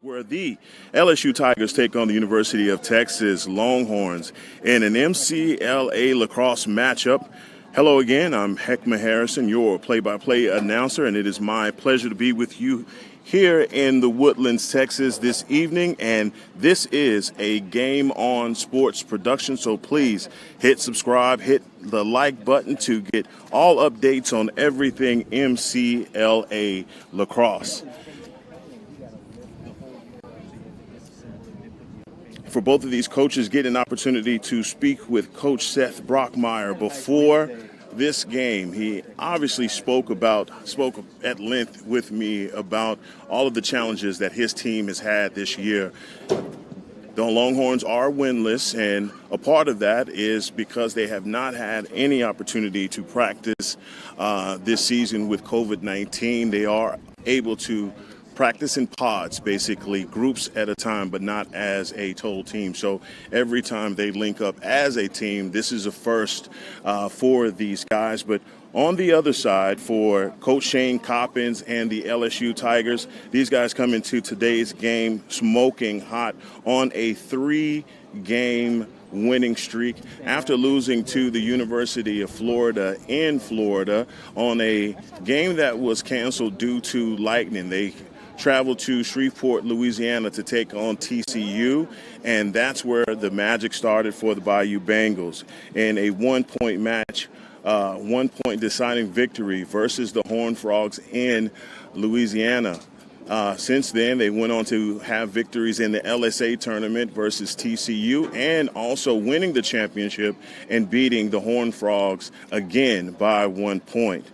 Where the LSU Tigers take on the University of Texas Longhorns in an MCLA lacrosse matchup. Hello again, I'm Heckma Harrison, your play-by-play announcer, and it is my pleasure to be with you here in the Woodlands, Texas this evening, and this is a Game On Sports production, so please hit subscribe, hit the like button to get all updates on everything MCLA lacrosse. For both of these coaches, get an opportunity to speak with Coach Seth Brockmeyer before this game. He obviously spoke at length with me about all of the challenges that his team has had this year. The Longhorns are winless, and a part of that is because they have not had any opportunity to practice this season with COVID-19. They are able to practice in pods, basically groups at a time, but not as a total team. So every time they link up as a team, this is a first for these guys. But on the other side, for Coach Shane Coppins and the LSU Tigers, these guys come into today's game smoking hot on a 3-game winning streak after losing to the University of Florida in Florida on a game that was canceled due to lightning. They traveled to Shreveport, Louisiana to take on TCU, and that's where the magic started for the Bayou Bengals in a one-point match, one-point deciding victory versus the Horned Frogs in Louisiana. Since then, they went on to have victories in the LSA tournament versus TCU and also winning the championship and beating the Horned Frogs again by 1 point.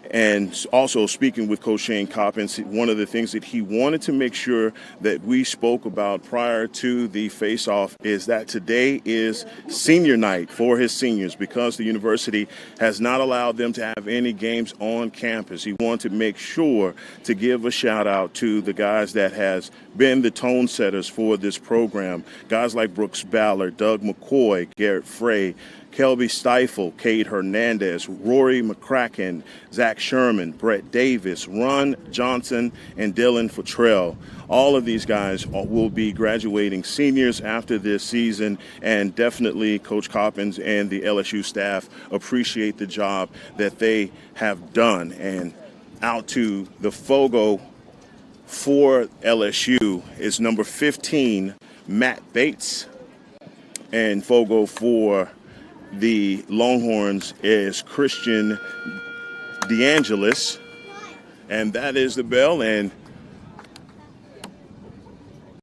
And also speaking with Coach Shane Coppins, one of the things that he wanted to make sure that we spoke about prior to the face-off is that today is senior night for his seniors because the university has not allowed them to have any games on campus. He wanted to make sure to give a shout-out to the guys that has been the tone setters for this program, guys like Brooks Ballard, Doug McCoy, Garrett Frey, Kelby Stifle, Cade Hernandez, Rory McCracken, Zach Sherman, Brett Davis, Ron Johnson, and Dylan Futrell. All of these guys will be graduating seniors after this season, and definitely Coach Coppins and the LSU staff appreciate the job that they have done. And out to the Fogo for LSU is number 15, Matt Bates, and Fogo for the Longhorns is Christian DeAngelis, and that is the bell, and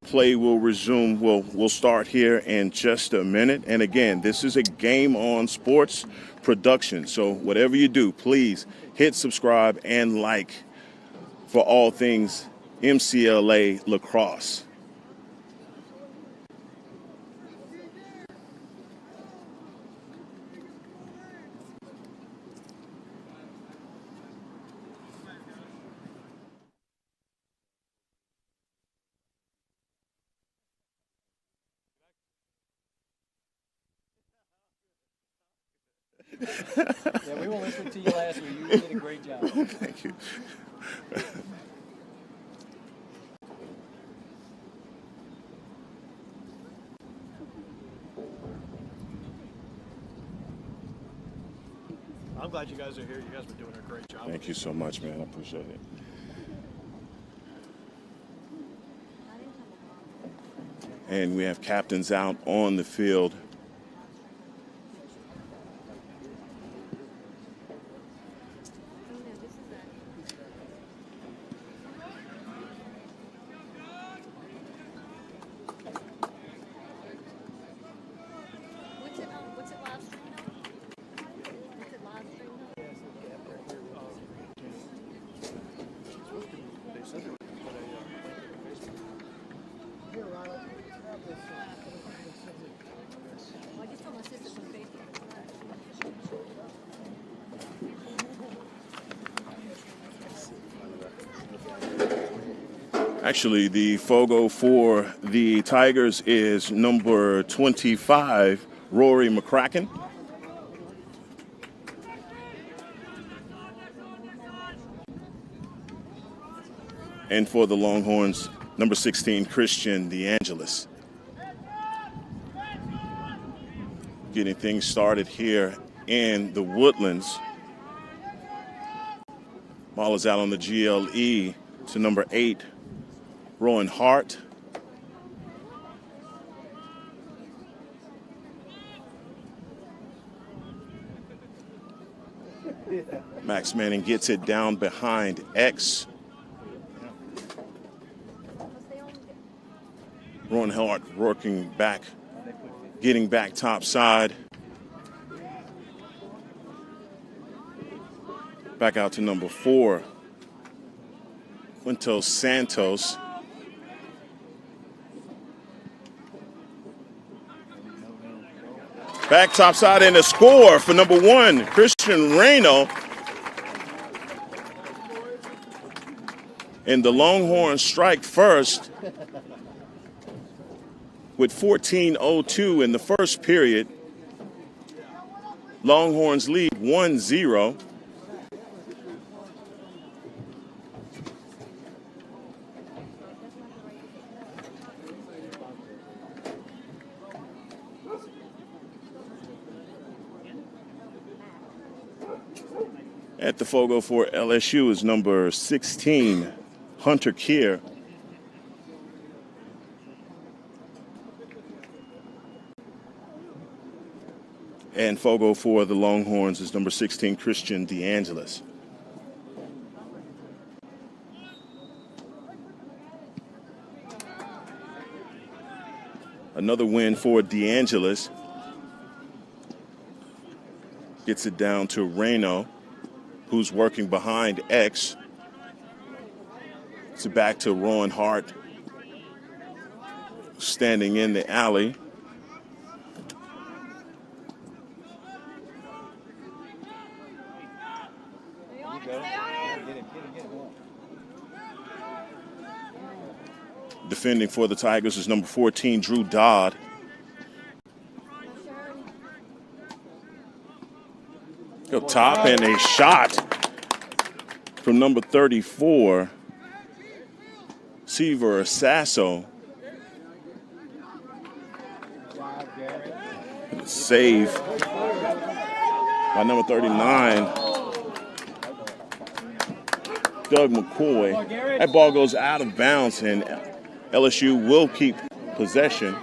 play will resume. We'll start here in just a minute. And again, this is a Game On Sports production, so whatever you do, please hit subscribe and like for all things MCLA lacrosse. Yeah, we won't listen to you last week. You did a great job. Thank you. I'm glad you guys are here. You guys were doing a great job. Thank you so much, man. I appreciate it. And we have captains out on the field. Actually, the Fogo for the Tigers is number 25, Rory McCracken. And for the Longhorns, Number 16, Christian DeAngelis. Getting things started here in the Woodlands. Ball is out on the GLE to number 8, Rowan Hart. Max Manning gets it down behind X. Rowan Hart working back, getting back top side. Back out to number 4, Quinto Santos. Back top side and a score for number 1, Christian Reno. And the Longhorns strike first with 14:02 in the first period. Longhorns lead 1-0. At the Fogo for LSU is number 16, Hunter Keir. And Fogo for the Longhorns is number 16, Christian DeAngelis. Another win for DeAngelis. Gets it down to Reno, who's working behind X. It's back to Rowan Hart, standing in the alley. Defending for the Tigers is number 14, Drew Dodd. Go top and a shot from number 34, Seaver Sasso. Save by number 39, Doug McCoy. That ball goes out of bounds, and LSU will keep possession.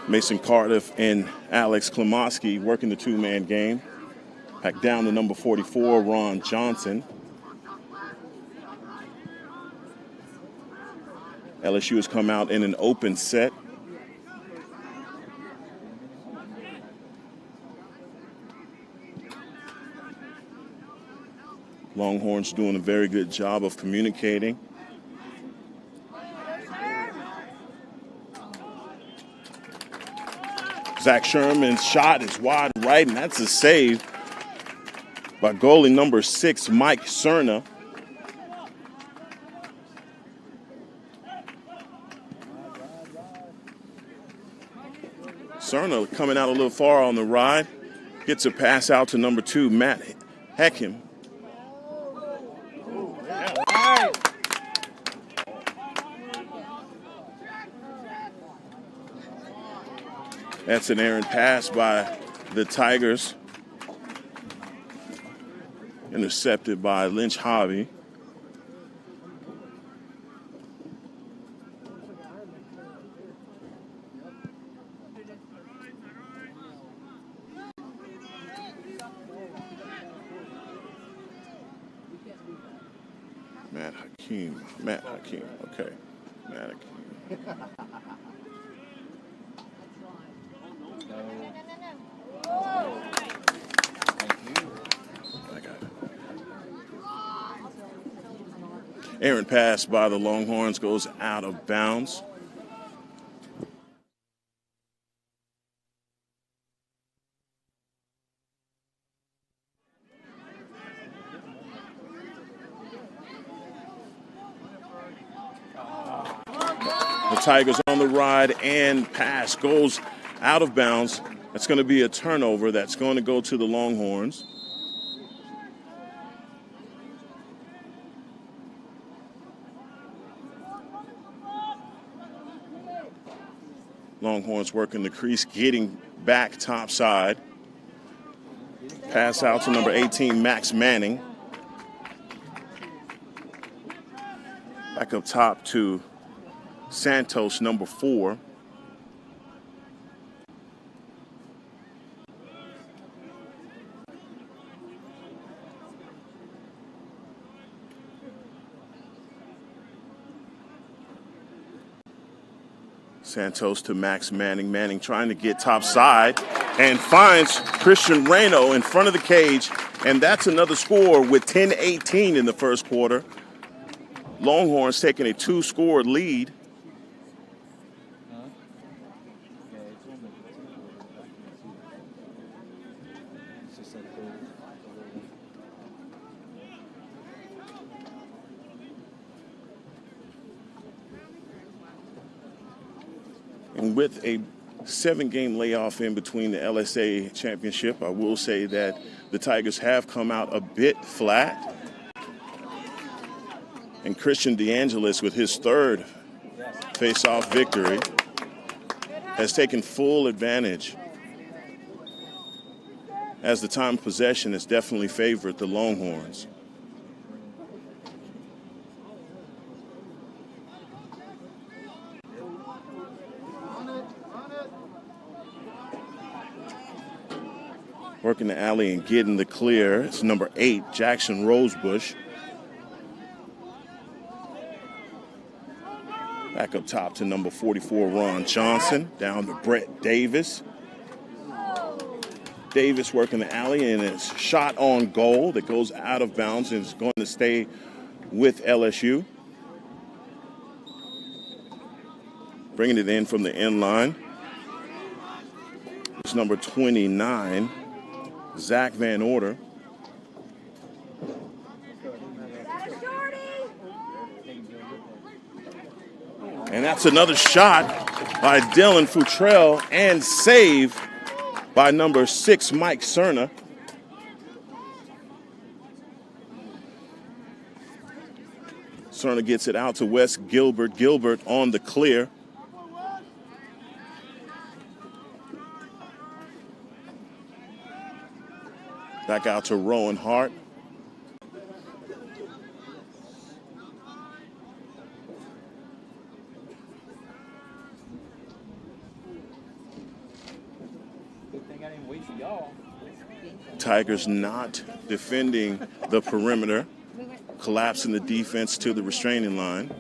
Mason Cardiff and Alex Klemoski working the two-man game. Back down to number 44, Ron Johnson. LSU has come out in an open set. Longhorns doing a very good job of communicating. Zach Sherman's shot is wide right, and that's a save by goalie number 6, Mike Cerna. Cerna coming out a little far on the ride. Gets a pass out to number 2, Matt Heckham. That's an errant pass by the Tigers. Intercepted by Lynch Hobby. Matt Hakeem, okay. Matt Hakeem. Errant pass by the Longhorns goes out of bounds. The Tigers on the ride, and pass goes out of bounds. That's going to be a turnover that's going to go to the Longhorns. Longhorns working the crease, getting back top side. Pass out to number 18, Max Manning. Back up top to Santos, number 4. Santos to Max Manning. Manning trying to get top side and finds Christian Reno in front of the cage. And that's another score with 10-18 in the first quarter. Longhorns taking a 2-score lead. And with a 7-game layoff in between the LSA championship, I will say that the Tigers have come out a bit flat. And Christian DeAngelis, with his third face-off victory, has taken full advantage, as the time of possession has definitely favored the Longhorns. Working the alley and getting the clear. It's number 8, Jackson Rosebush. Back up top to number 44, Ron Johnson. Down to Brett Davis. Davis working the alley, and it's shot on goal that goes out of bounds and is going to stay with LSU. Bringing it in from the end line. It's number 29, Zach Van Order. And that's another shot by Dylan Futrell and save by number 6, Mike Cerna. Cerna gets it out to Wes Gilbert. Gilbert on the clear. Back out to Rowan Hart. Tigers not defending the perimeter, collapsing the defense to the restraining line.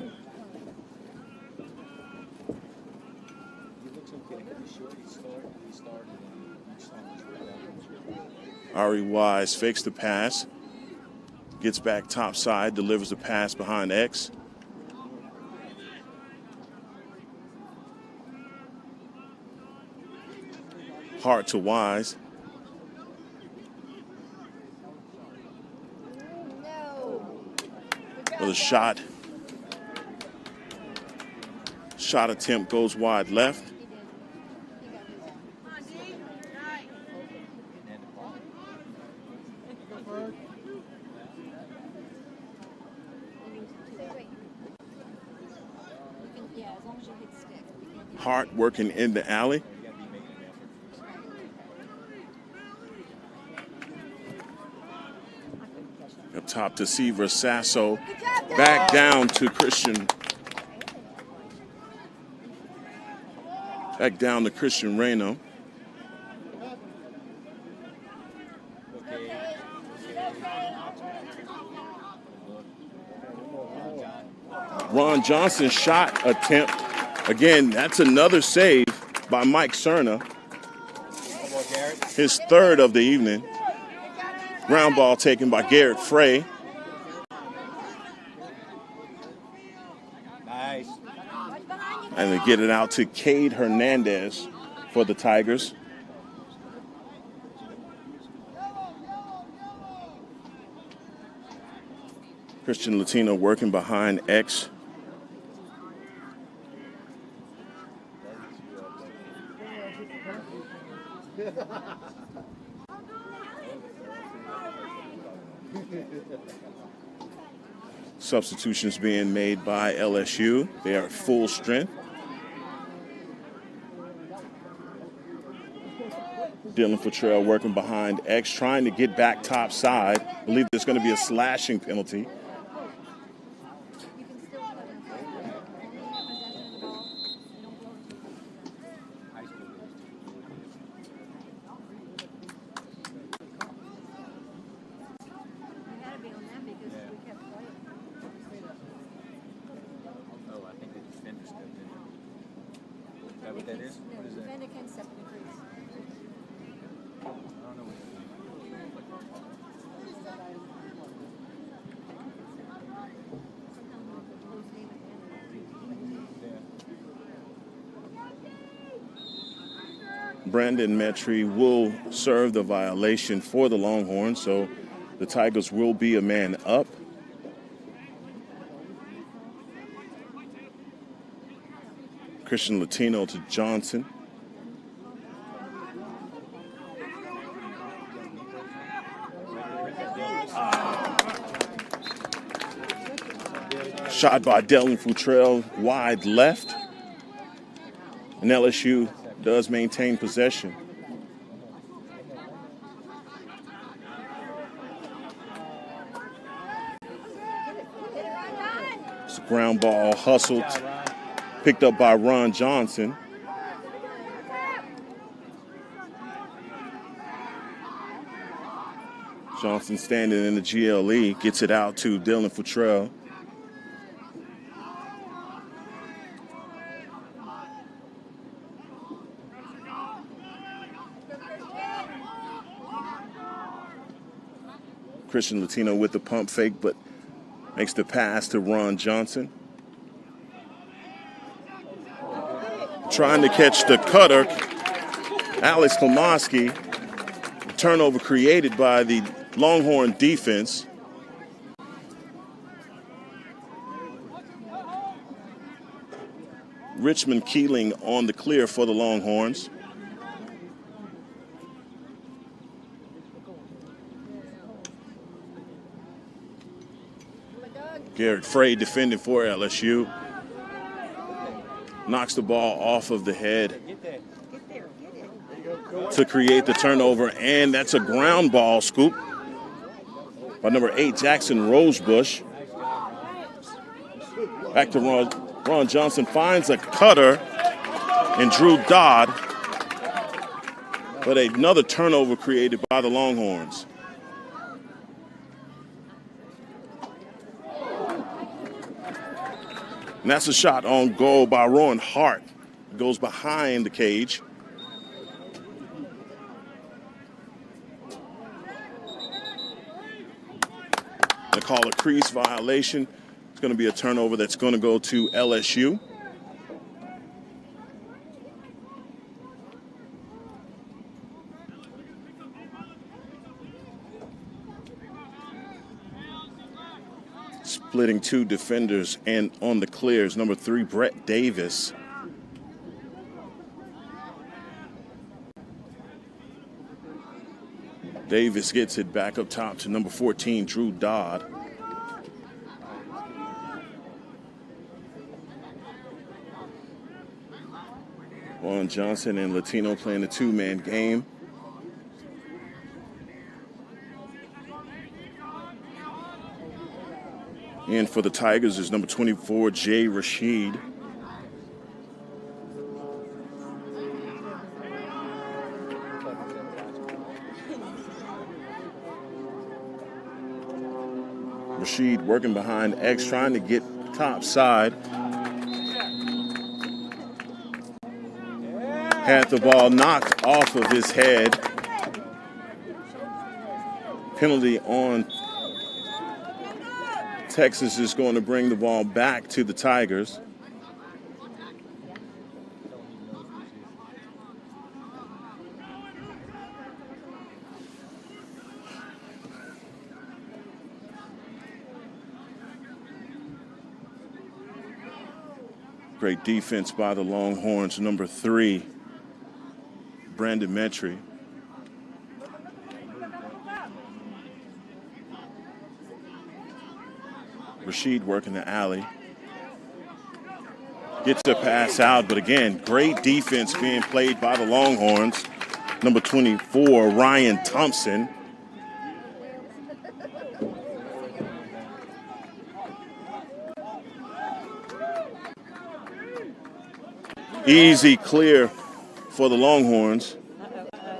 Ari Wise fakes the pass, gets back top side, delivers the pass behind X. Hart to Wise. Another shot. Shot attempt goes wide left. Hart working in the alley. Up top to Seaver Sasso. Back down to Christian. Back down to Christian Reno. Ron Johnson shot attempt. Again, that's another save by Mike Cerna. His third of the evening. Ground ball taken by Garrett Frey. Nice. And they get it out to Cade Hernandez for the Tigers. Christian Latino working behind X. Substitutions being made by LSU. They are at full strength. Dylan Futrell working behind X, trying to get back top side. I believe there's going to be a slashing penalty. What that is? What is that? Brandon Metry will serve the violation for the Longhorns, so the Tigers will be a man up. Christian Latino to Johnson. Shot by Dylan Futrell, wide left. And LSU does maintain possession. It's a ground ball hustled, picked up by Ron Johnson. Johnson standing in the GLE, gets it out to Dylan Futrell. Christian Latino with the pump fake, but makes the pass to Ron Johnson. Trying to catch the cutter, Alex Klomoski. Turnover created by the Longhorn defense. Richmond Keeling on the clear for the Longhorns. Garrett Frey defending for LSU. Knocks the ball off of the head to create the turnover, and that's a ground ball scoop by number 8, Jackson Rosebush. Back to Ron Johnson, finds a cutter and Drew Dodd, but another turnover created by the Longhorns. And that's a shot on goal by Rowan Hart. It goes behind the cage. They call a crease violation. It's going to be a turnover that's going to go to LSU. Splitting two defenders, and on the clears, number 3, Brett Davis. Davis gets it back up top to number 14, Drew Dodd. Juan Johnson and Latino playing a two-man game. And for the Tigers is number 24, Jay Rashid. Rashid working behind X, trying to get top side. Had the ball knocked off of his head. Penalty on Texas is going to bring the ball back to the Tigers. Great defense by the Longhorns, number 3, Brandon Metry. Rashid working the alley. Gets a pass out, but again, great defense being played by the Longhorns. Number 24, Ryan Thompson. Easy clear for the Longhorns.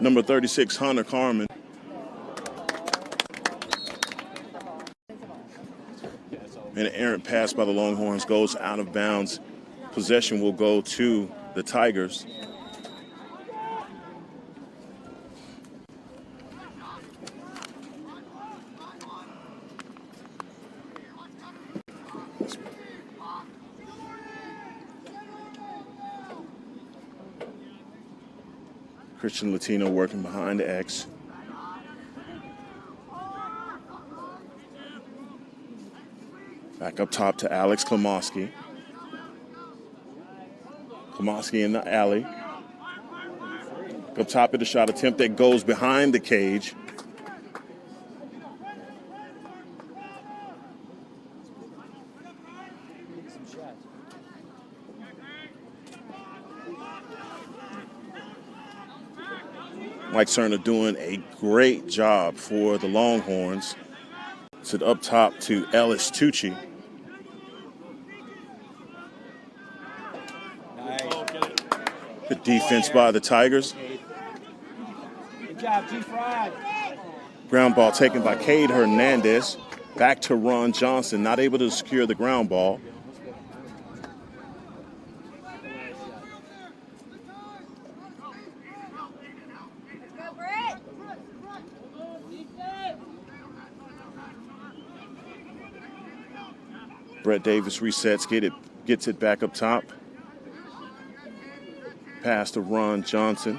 Number 36, Hunter Carmen. An errant pass by the Longhorns goes out of bounds. Possession will go to the Tigers. Christian Latino working behind the X. Back up top to Alex Klamoski. Klamoski in the alley. Up top of the shot attempt that goes behind the cage. Mike Cerna doing a great job for the Longhorns. Sit up top to Ellis Tucci. Good defense by the Tigers. Good job, G-Fry. Ground ball taken by Cade Hernandez. Back to Ron Johnson, not able to secure the ground ball. Brett Davis resets, gets it back up top. Pass to Ron Johnson.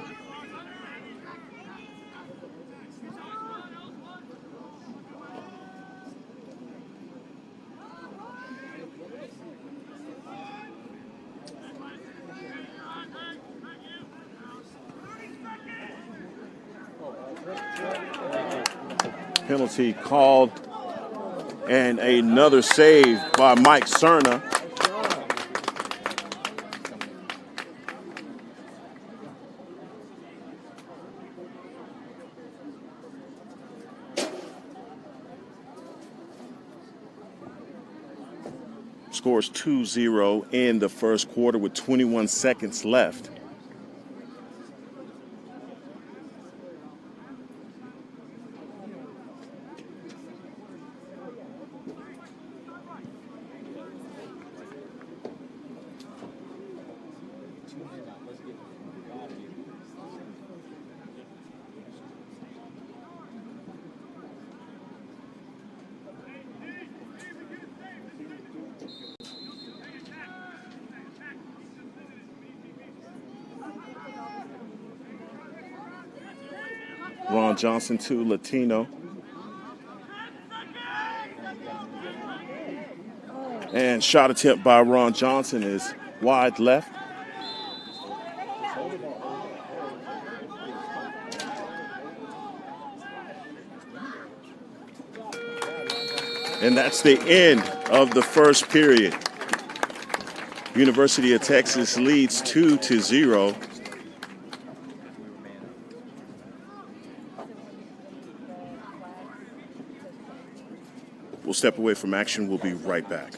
Penalty called, and another save by Mike Cerna. Scores 2-0 in the first quarter with 21 seconds left. Ron Johnson to Latino. And shot attempt by Ron Johnson is wide left. And that's the end of the first period. University of Texas leads 2-0. We'll step away from action. We'll be right back.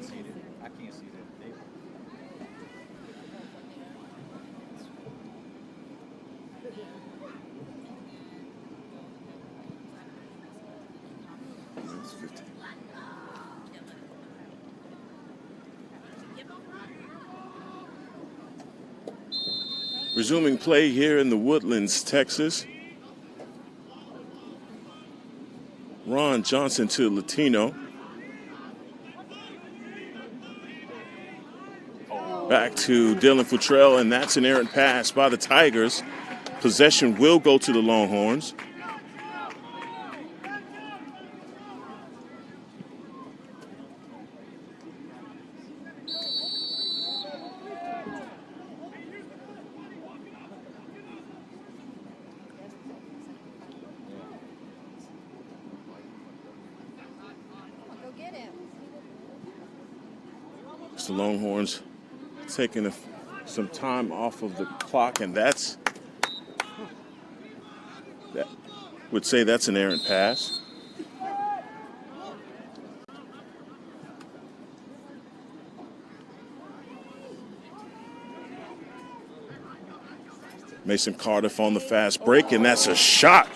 see it. I can't see that. That's 50. Resuming play here in the Woodlands, Texas. Ron Johnson to Latino. Back to Dylan Futrell, and that's an errant pass by the Tigers. Possession will go to the Longhorns. It's the Longhorns taking some time off of the clock, and that would say that's an errant pass. Mason Cardiff on the fast break, and that's a shot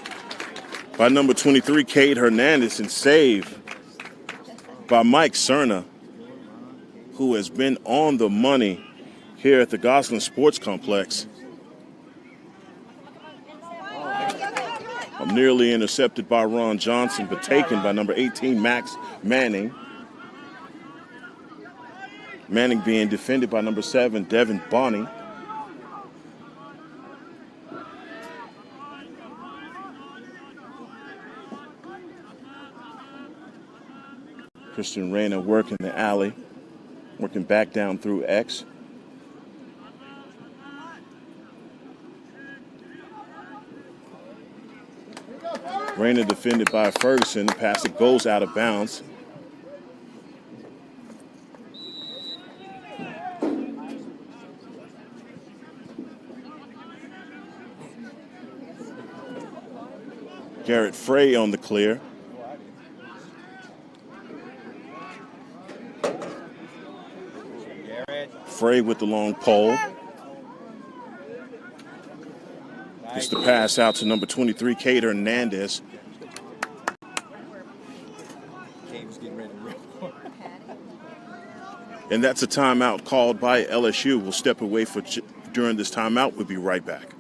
by number 23, Cade Hernandez, and save by Mike Cerna, who has been on the money here at the Gosselin Sports Complex. Nearly intercepted by Ron Johnson, but taken by number 18, Max Manning. Manning being defended by number 7, Devin Bonney. Christian Reyna working the alley, working back down through X. Reyna defended by Ferguson. Pass it goes out of bounds. Garrett Frey on the clear. Frey with the long pole. Gets the pass out to number 23, Cade Hernandez. And that's a timeout called by LSU. We'll step away during this timeout. We'll be right back.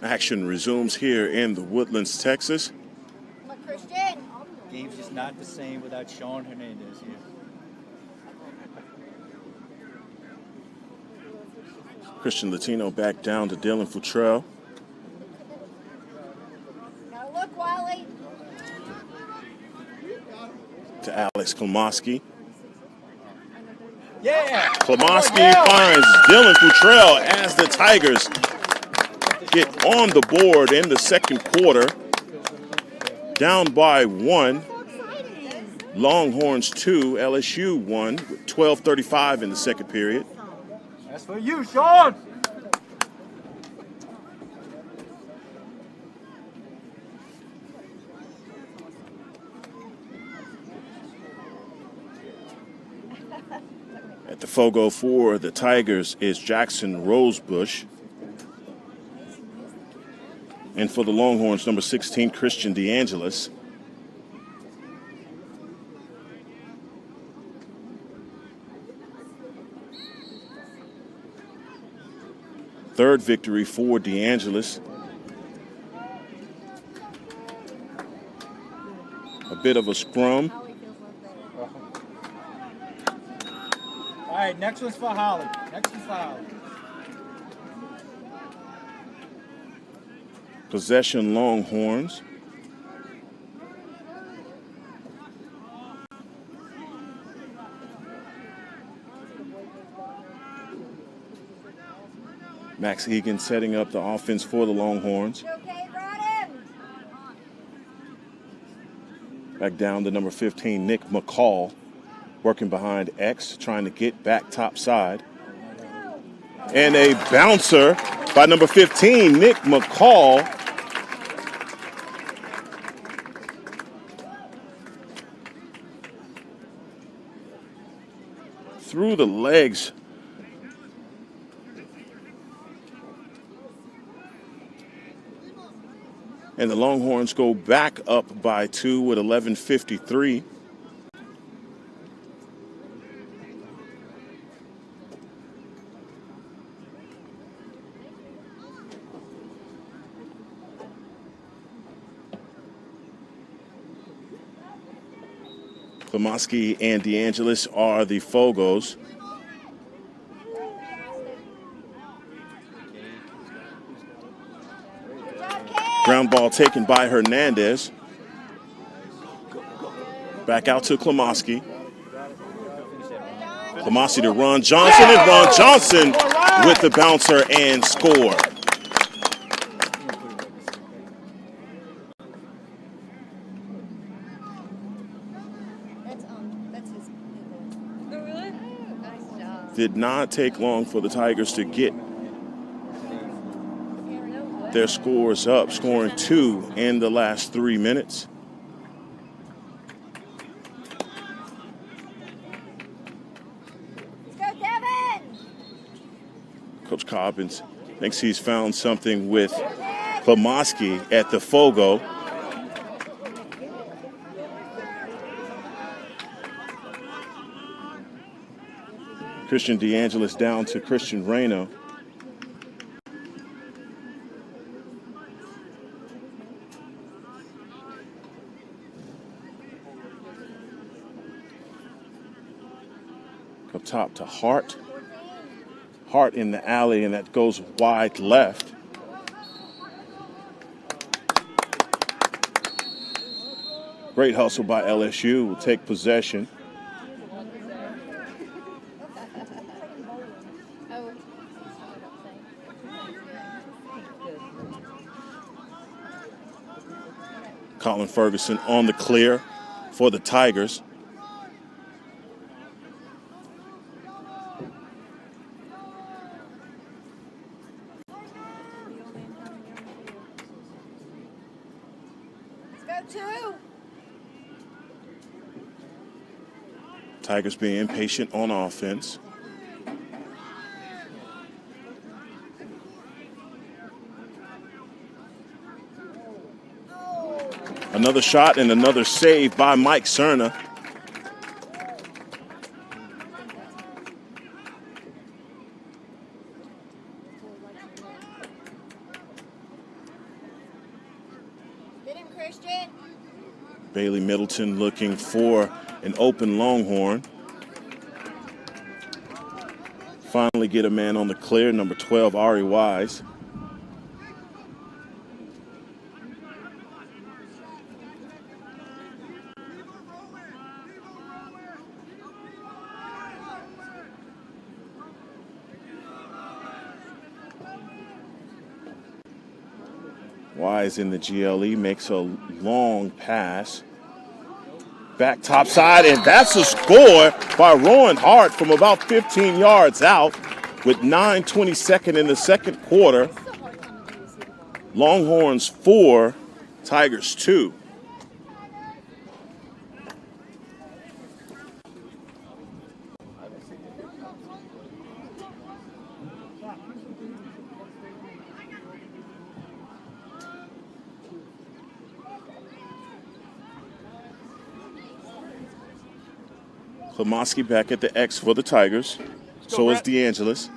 Action resumes here in the Woodlands, Texas. Game's just not the same without Sean Hernandez here. Christian Latino back down to Dylan Futrell. Now look, Wiley. To Alex Klomoski. Yeah! Klomoski finds Dylan Futrell as the Tigers get on the board in the second quarter. down by 1. Longhorns 2, LSU 1, with 12:35 in the second period. That's for you, Sean. At the Fogo for the Tigers is Jackson Rosebush. And for the Longhorns, number 16, Christian DeAngelis. Third victory for DeAngelis. A bit of a scrum. All right, next one's for Holly. Next one's for Holly. Possession Longhorns. Max Egan setting up the offense for the Longhorns. Okay, brought him. Back down to number 15, Nick McCall, working behind X, trying to get back top side. And a bouncer by number 15, Nick McCall. Through the legs. And the Longhorns go back up by 2 with 11:53. Klamoski and DeAngelis are the Fogos. Ground ball taken by Hernandez. Back out to Klamoski. Klamoski to Ron Johnson, and Ron Johnson with the bouncer and score. That's his. Oh, really? Nice job. Did not take long for the Tigers to get their scores up, scoring 2 in the last 3 minutes. Let's go, Devin! Coach Cobbins thinks he's found something with Klamoski at the Fogo. Christian DeAngelis down to Christian Reyno. Up top to Hart. Hart in the alley, and that goes wide left. Great hustle by LSU. Will take possession. Colin Ferguson on the clear for the Tigers. Let's go, 2. Tigers being impatient on offense. Another shot and another save by Mike Cerna. Get him, Christian. Bailey Middleton looking for an open Longhorn. Finally get a man on the clear, number 12, Ari Wise. Wise in the GLE makes a long pass. Back top side, and that's a score by Rowan Hart from about 15 yards out with 9:22 in the second quarter. Longhorns 4, Tigers 2. Klamoski back at the X for the Tigers. So is DeAngelis.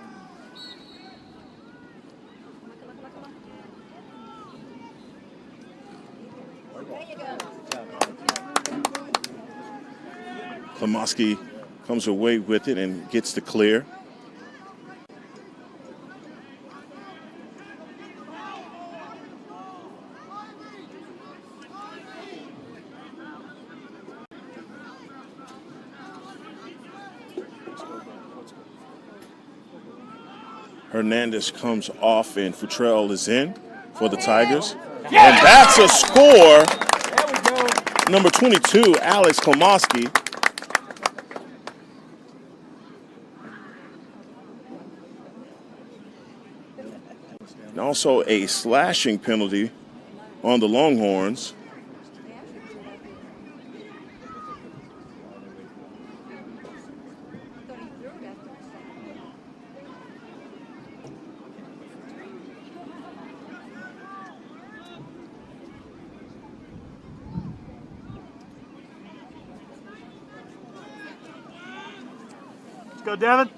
Klamoski comes away with it and gets the clear. Hernandez comes off and Futrell is in for the Tigers. And that's a score. Number 22, Alex Klamoski. And also a slashing penalty on the Longhorns. Let's go, Devin.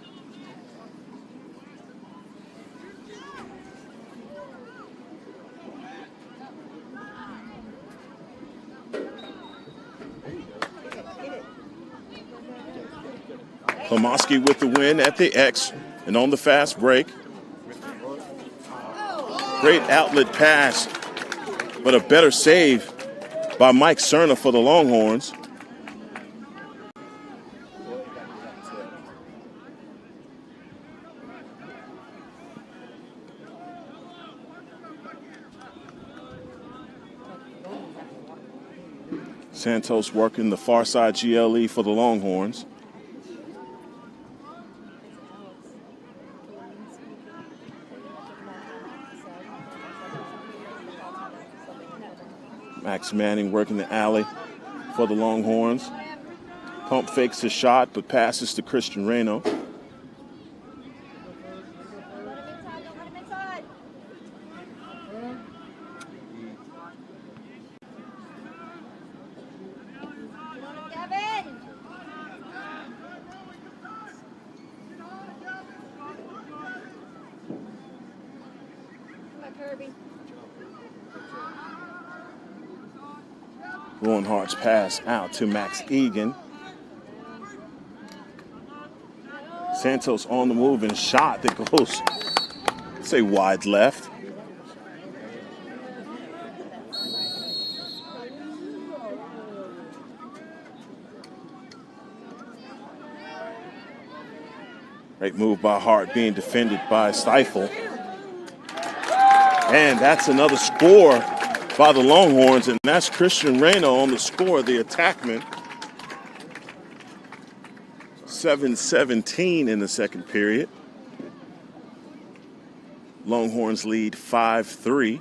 Klamoski with the win at the X and on the fast break. Great outlet pass, but a better save by Mike Cerna for the Longhorns. Santos working the far side GLE for the Longhorns. Max Manning working the alley for the Longhorns. Pump fakes a shot, but passes to Christian Reno. Rowan Hart's pass out to Max Egan. Santos on the move and shot that goes, say, wide left. Great move by Hart, being defended by Stifle. And that's another score by the Longhorns, and that's Christian Reno on the score, the attackman. 7-17 in the second period. Longhorns lead 5-3.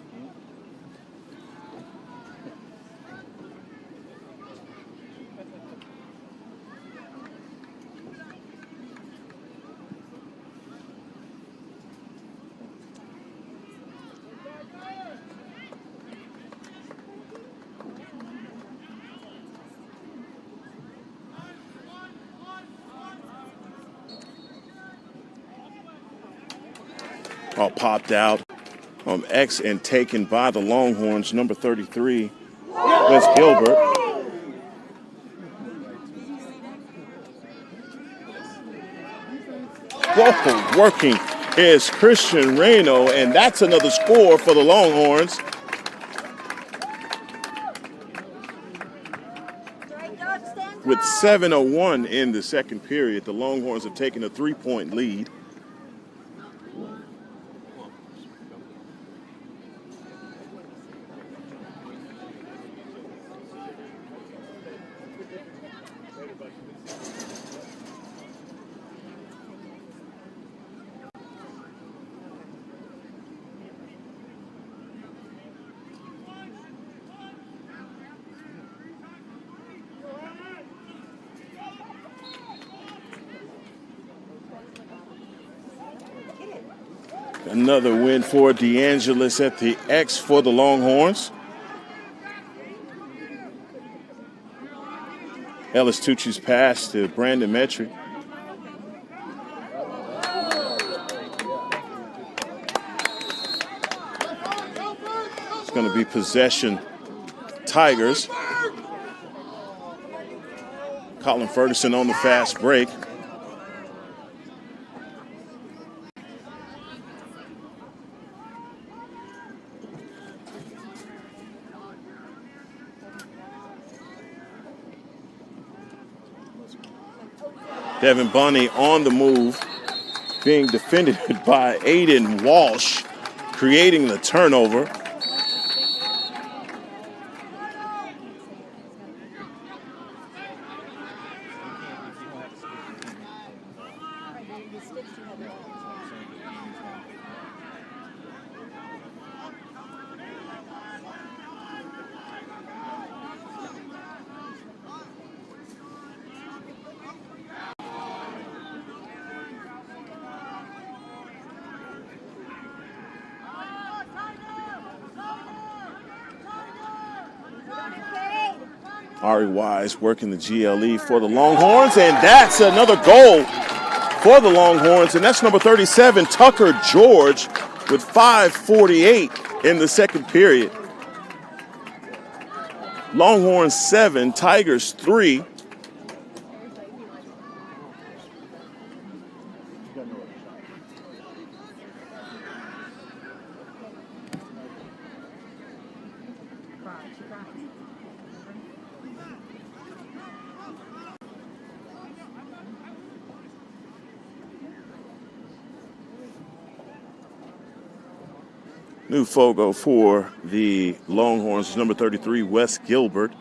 All popped out X and taken by the Longhorns, number 33, Wes Gilbert. Whoa, working is Christian Reno, and that's another score for the Longhorns. With 7:01 in the second period, the Longhorns have taken a 3-point lead. Another win for DeAngelis at the X for the Longhorns. Ellis Tucci's pass to Brandon Metry. It's going to be possession Tigers. Colin Ferguson on the fast break. Devin Bunny on the move, being defended by Aiden Walsh, creating the turnover. Ari Wise working the GLE for the Longhorns, and that's another goal for the Longhorns, and that's number 37, Tucker George, with 5:48 in the second period. Longhorns 7, Tigers 3. New Fogo for the Longhorns is number 33, Wes Gilbert.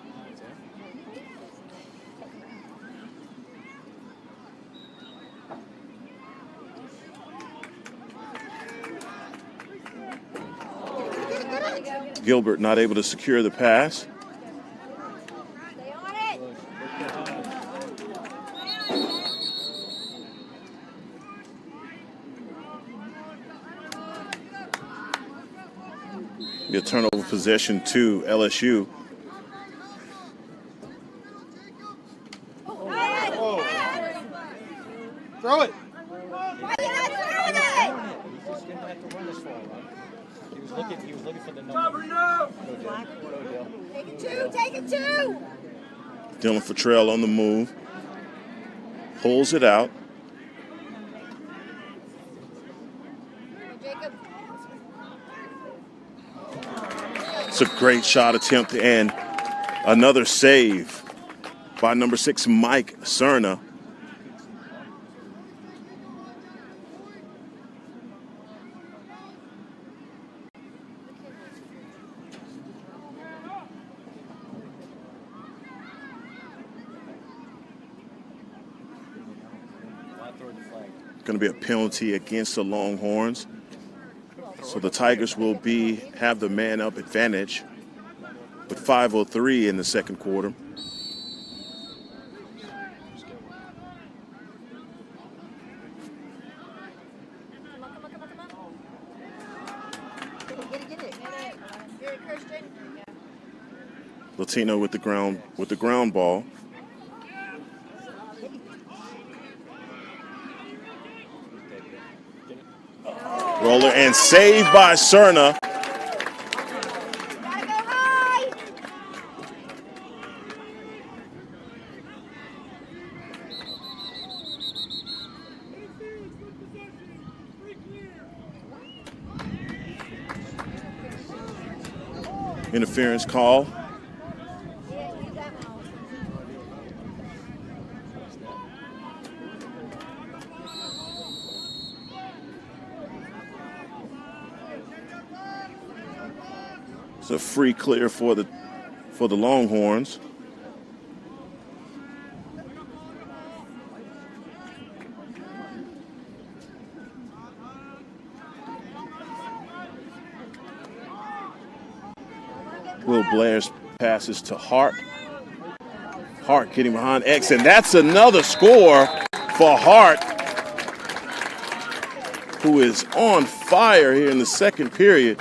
Gilbert not able to secure the pass. Be a turnover possession to LSU. Throw it. Why are you not throwing it? He just didn't have to run this far. He was looking for the number. Take it two. Dylan Futrell on the move. Pulls it out. Jacob. It's a great shot attempt and another save by number 6, Mike Cerna. Going to be a penalty against the Longhorns. So the Tigers will have the man-up advantage with 5:03 in the second quarter. Latino with the ground ball. Roller and saved by Cerna. Interference call. It's a free clear for the Longhorns. Will Blair's passes to Hart. Hart getting behind X, and that's another score for Hart. who is on fire here in the second period.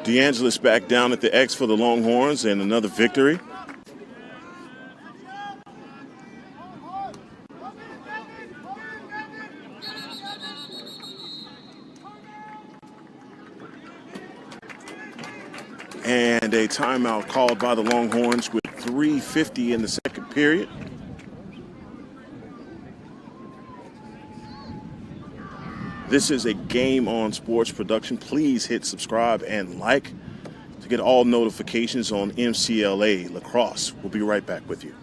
DeAngelis back down at the X for the Longhorns and another victory. And a timeout called by the Longhorns with 3:50 in the second period. This is a Game On Sports production. Please hit subscribe and like to get all notifications on MCLA Lacrosse. We'll be right back with you.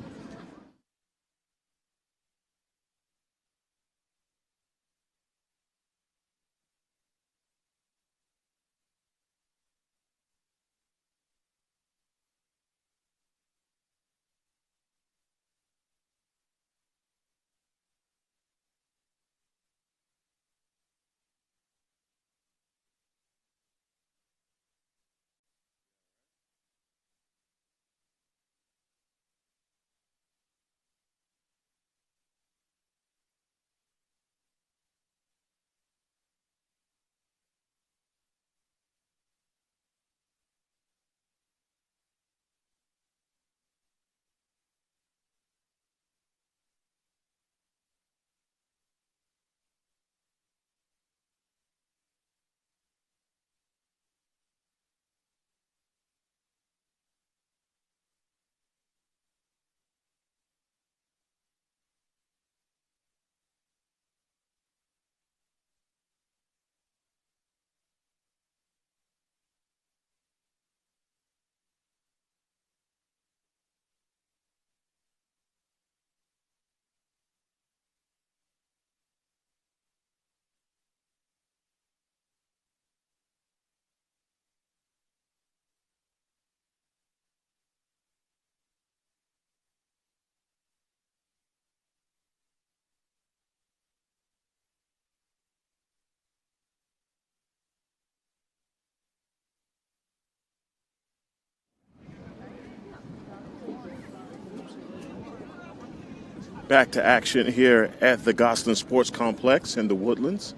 Back to action here at the Gosselin Sports Complex in the Woodlands.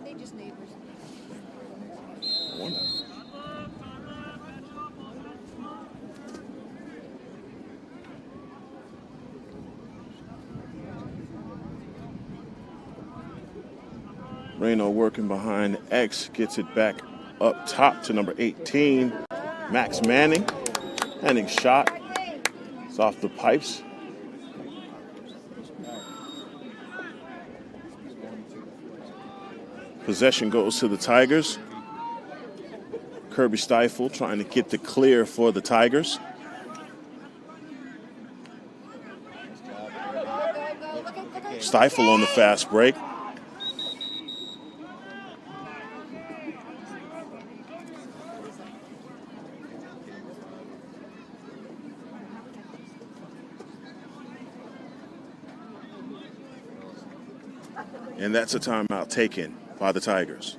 They just neighbors. Reno working behind X, gets it back up top to number 18, Max Manning. Manning shot. It's off the pipes. Possession goes to the Tigers. Kirby Stifle trying to get the clear for the Tigers. Stifle on the fast break. And that's a timeout taken by the Tigers.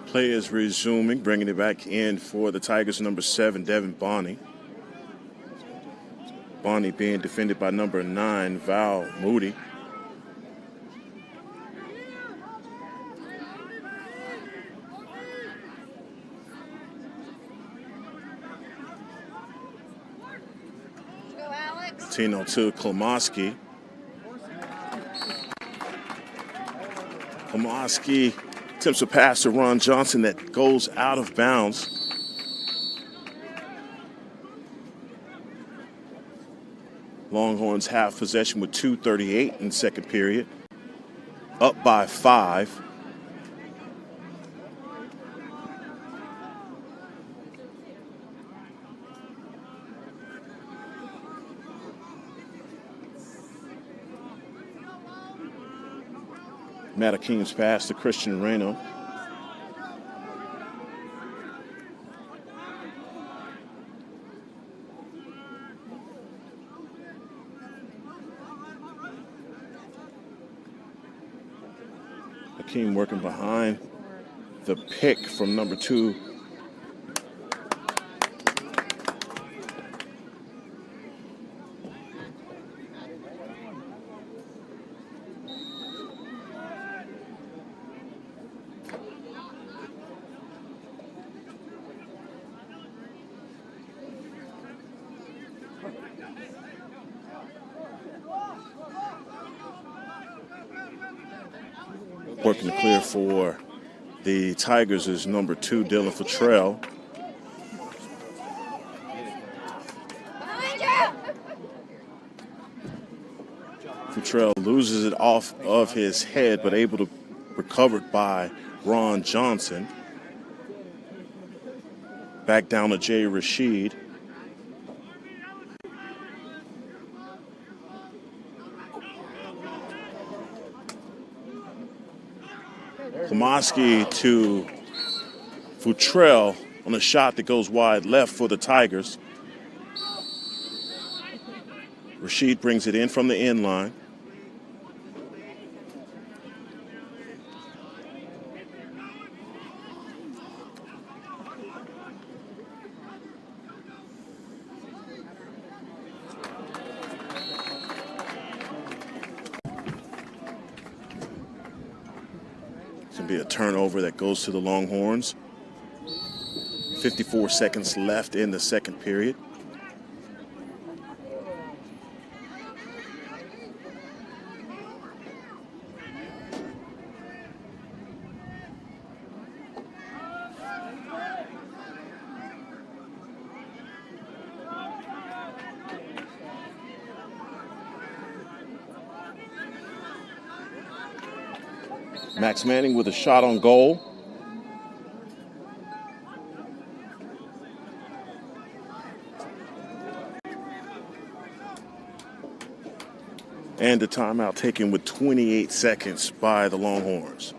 Play is resuming, bringing it back in for the Tigers, number 7, Devin Bonney. Bonney being defended by number 9, Val Moody. Go, Alex. Tino to Klomoski. Klomoski attempts a pass to Ron Johnson that goes out of bounds. Longhorns have possession with 2:38 in the second period. Up by 5. Mataking's pass to Christian Reno. Hakeem working behind the pick from number 2. Working to clear for the Tigers is number 2, Dylan Futrell. Behind you! Futrell loses it off of his head, but able to recover it by Ron Johnson. Back down to Jay Rashid. Klomoski to Futrell on a shot that goes wide left for the Tigers. Rashid brings it in from the end line. It's going to be a turnover that goes to the Longhorns. 54 seconds left in the second period. Max Manning with a shot on goal. And the timeout taken with 28 seconds by the Longhorns.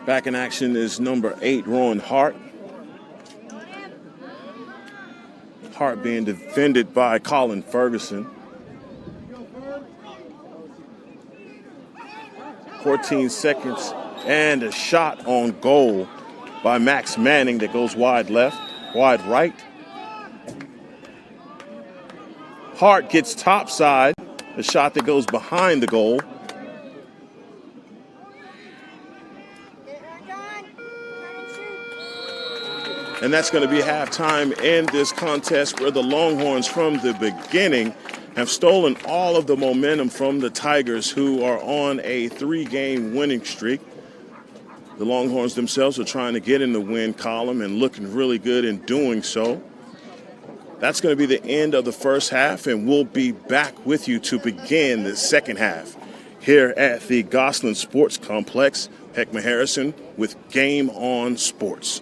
Back in action is number 8, Rowan Hart. Hart being defended by Colin Ferguson. 14 seconds and a shot on goal by Max Manning that goes wide left, wide right. Hart gets topside, a shot that goes behind the goal. And that's going to be halftime in this contest where the Longhorns from the beginning have stolen all of the momentum from the Tigers, who are on a 3-game winning streak. The Longhorns themselves are trying to get in the win column and looking really good in doing so. That's going to be the end of the first half, and we'll be back with you to begin the second half here at the Gosselin Sports Complex. Heckma Harrison with Game On Sports.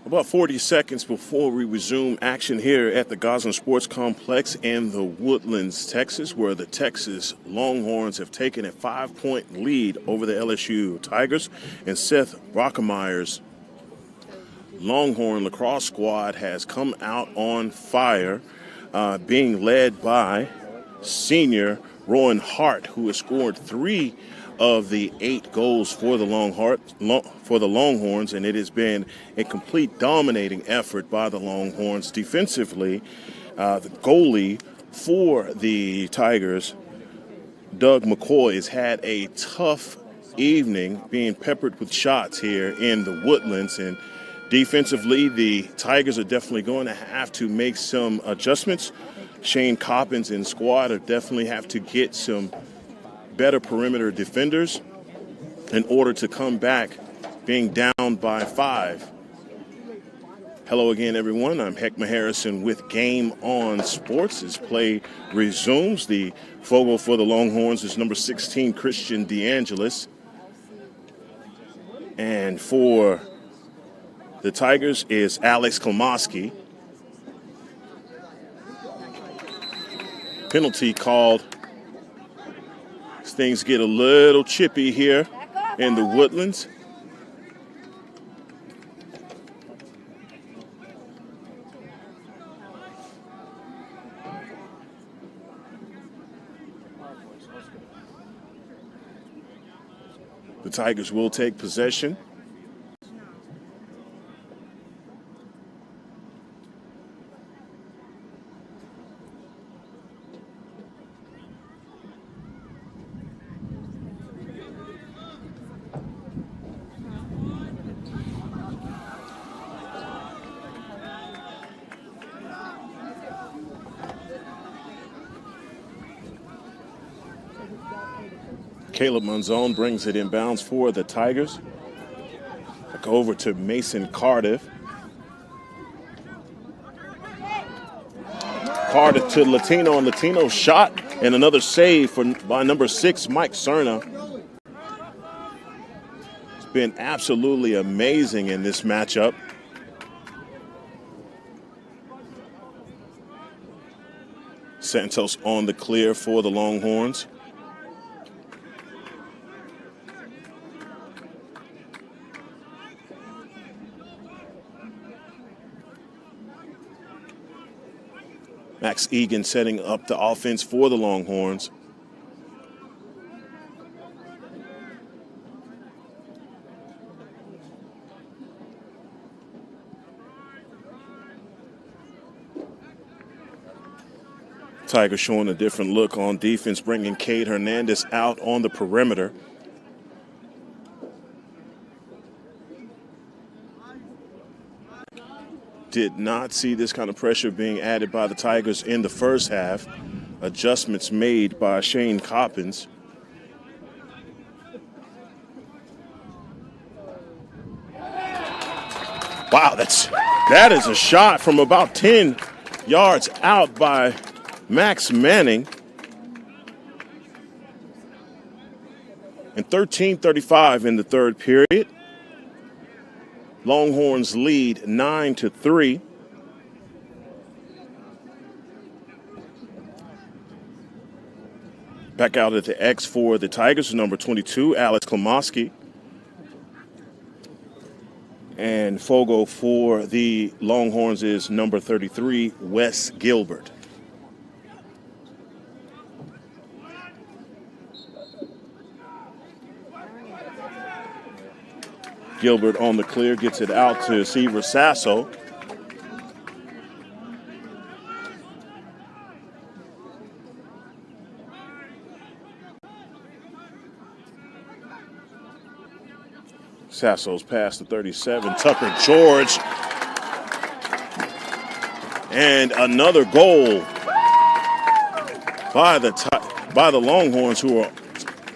About 40 seconds before we resume action here at the Goslin Sports Complex in the Woodlands, Texas, where the Texas Longhorns have taken a 5-point lead over the LSU Tigers. And Seth Brockmeyer's Longhorn lacrosse squad has come out on fire, being led by senior Rowan Hart, who has scored 3 of the 8 goals for the Longhorns, and it has been a complete dominating effort by the Longhorns defensively. The goalie for the Tigers, Doug McCoy, has had a tough evening, being peppered with shots here in the Woodlands, and defensively, the Tigers are definitely going to have to make some adjustments. Shane Coppins and squad are definitely have to get some better perimeter defenders in order to come back being down by 5. Hello again, everyone. I'm Heckma Harrison with Game On Sports as play resumes. The fogo for the Longhorns is number 16, Christian DeAngelis. And for the Tigers is Alex Klomoski. Penalty called. Things get a little chippy here in the Woodlands. The Tigers will take possession. Caleb Monzon brings it inbounds for the Tigers. Back over to Mason Cardiff. Cardiff to Latino, and Latino shot, and another save by number 6, Mike Cerna. It's been absolutely amazing in this matchup. Santos on the clear for the Longhorns. Max Egan setting up the offense for the Longhorns. Tigers showing a different look on defense, bringing Cade Hernandez out on the perimeter. Did not see this kind of pressure being added by the Tigers in the first half. Adjustments made by Shane Coppins. Wow, that is a shot from about 10 yards out by Max Manning. And 13:35 in the third period. Longhorns lead 9-3. Back out at the X for the Tigers, number 22, Alex Klomoski. And Fogo for the Longhorns is number 33, Wes Gilbert. Gilbert on the clear, gets it out to Seaver Sasso. Sasso's past the 37, Tucker George. And another goal by the Longhorns, who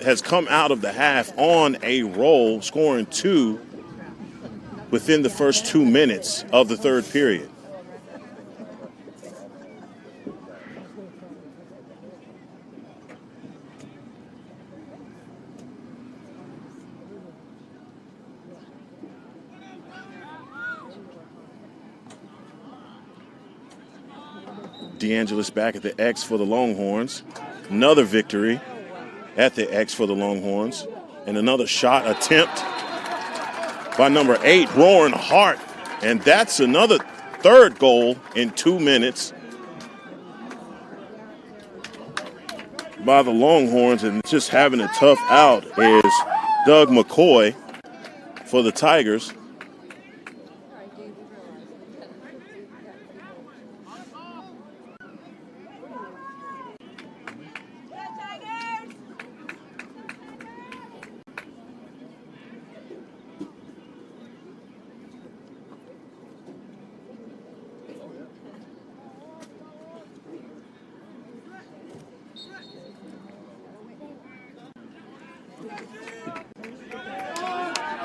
has come out of the half on a roll, scoring 2 within the first 2 minutes of the third period. DeAngelis back at the X for the Longhorns. Another victory at the X for the Longhorns. And another shot attempt by number 8, Roaring Hart. And that's another third goal in 2 minutes by the Longhorns. And just having a tough out is Doug McCoy for the Tigers.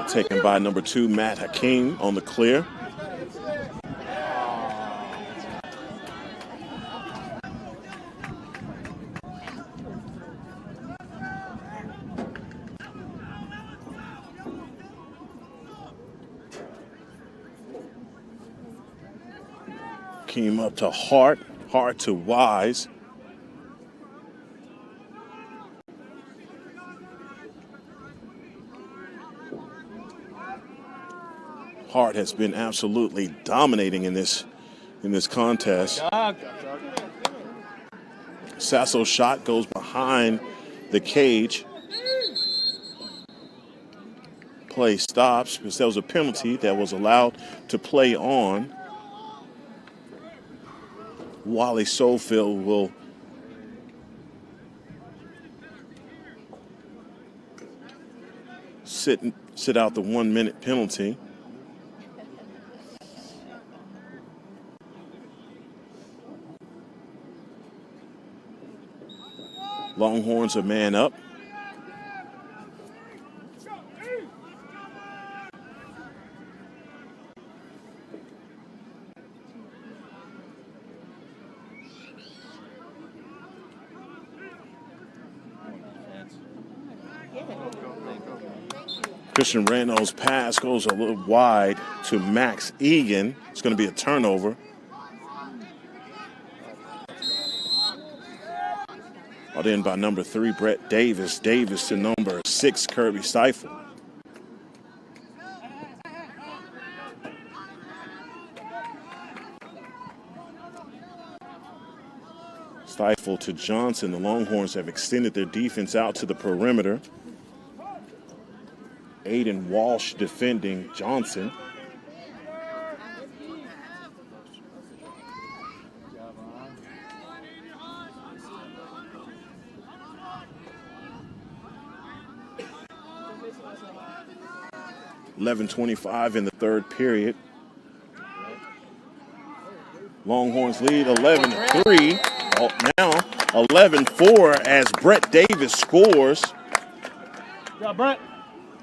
Taken by number 2, Matt Hakeem on the clear. Hakeem up to Hart, Hart to Wise. Hart has been absolutely dominating in this contest. Sasso's shot goes behind the cage. Play stops because there was a penalty that was allowed to play on. Wally Sofield will sit out the 1 minute penalty. Longhorns are man up. Christian Reynolds' pass goes a little wide to Max Egan. It's going to be a turnover. Brought in by number 3, Brett Davis. Davis to number 6, Kirby Seifel. Seifel to Johnson. The Longhorns have extended their defense out to the perimeter. Aiden Walsh defending Johnson. .25 in the third period. Longhorns lead 11-3. Oh, now 11-4 as Brett Davis scores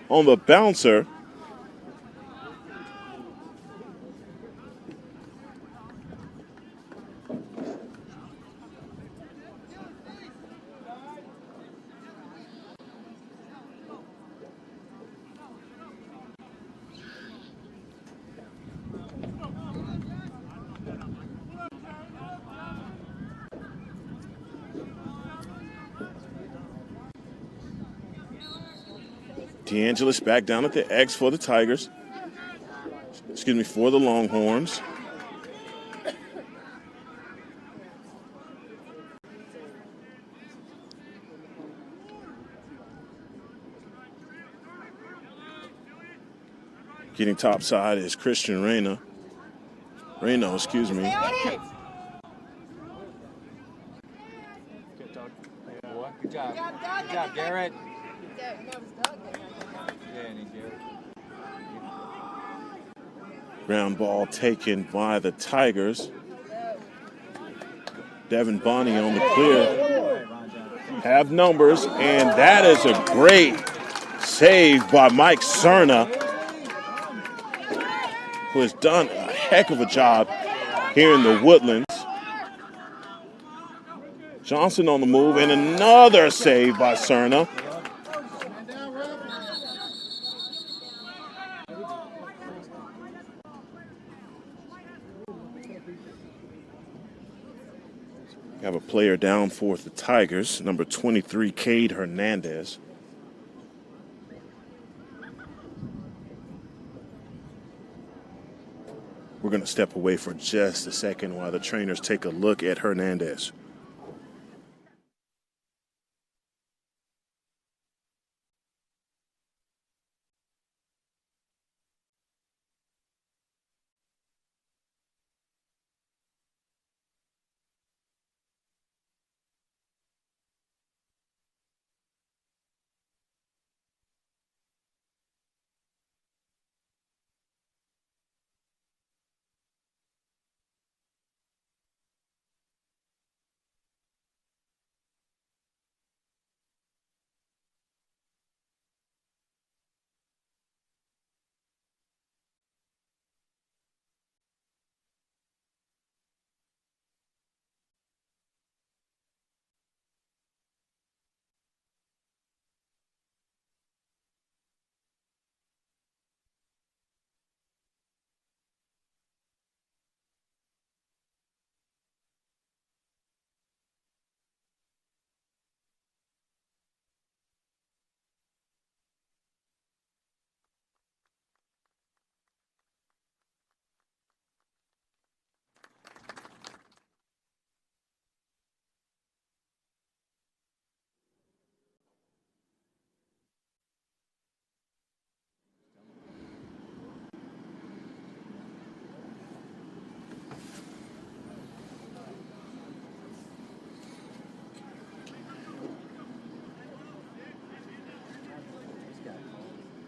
on the bouncer. DeAngelis back down at the X for the Tigers. Excuse me, for the Longhorns. Getting topside is Christian Reyno, excuse me. Good job. Good job, Garrett. Ground ball taken by the Tigers. Devin Bonney on the clear. Have numbers, and that is a great save by Mike Cerna, who has done a heck of a job here in the Woodlands. Johnson on the move, and another save by Cerna. player down for the Tigers, number 23, Cade Hernandez. We're going to step away for just a second while the trainers take a look at Hernandez.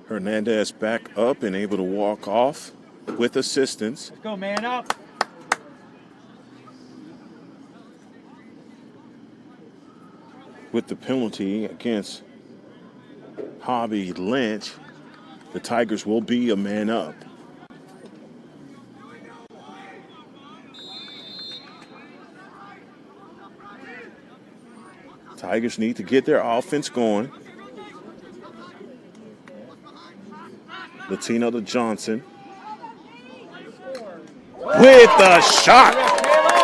Hernandez back up and able to walk off with assistance. Let's go, man up. With the penalty against Hobby Lynch, the Tigers will be a man up. Tigers need to get their offense going. Latino to Johnson. With a shot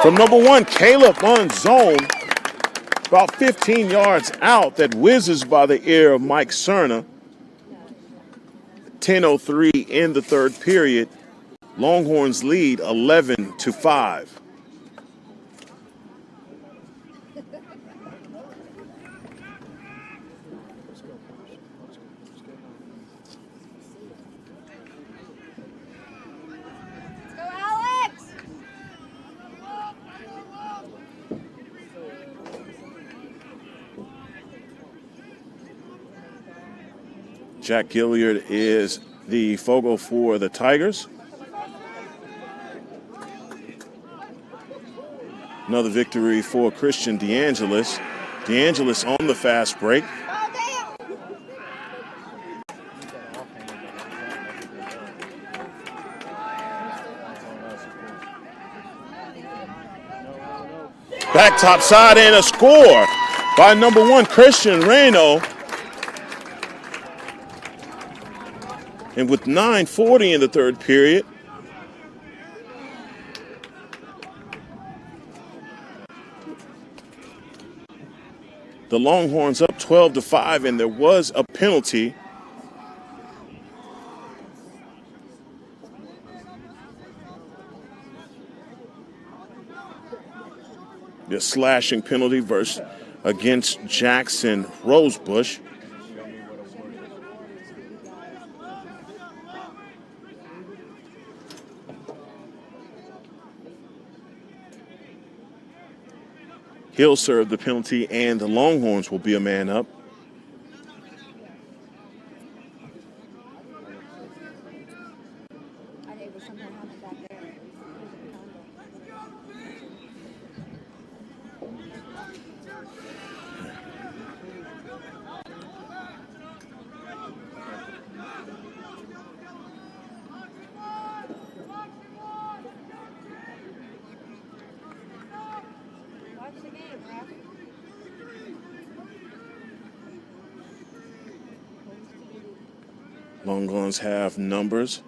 from number 1, Caleb on zone. About 15 yards out that whizzes by the ear of Mike Cerna. 10:03 in the third period. Longhorns lead 11-5. Go, Alex! Jack Gilliard is the fogo for the Tigers. Another victory for Christian DeAngelis. DeAngelis on the fast break. Back top side and a score by number 1, Christian Reno. And with 9:40 in the third period, the Longhorns up 12-5, and there was a penalty. The slashing penalty against Jackson Rosebush. He'll serve the penalty, and the Longhorns will be a man up. Longhorns have numbers.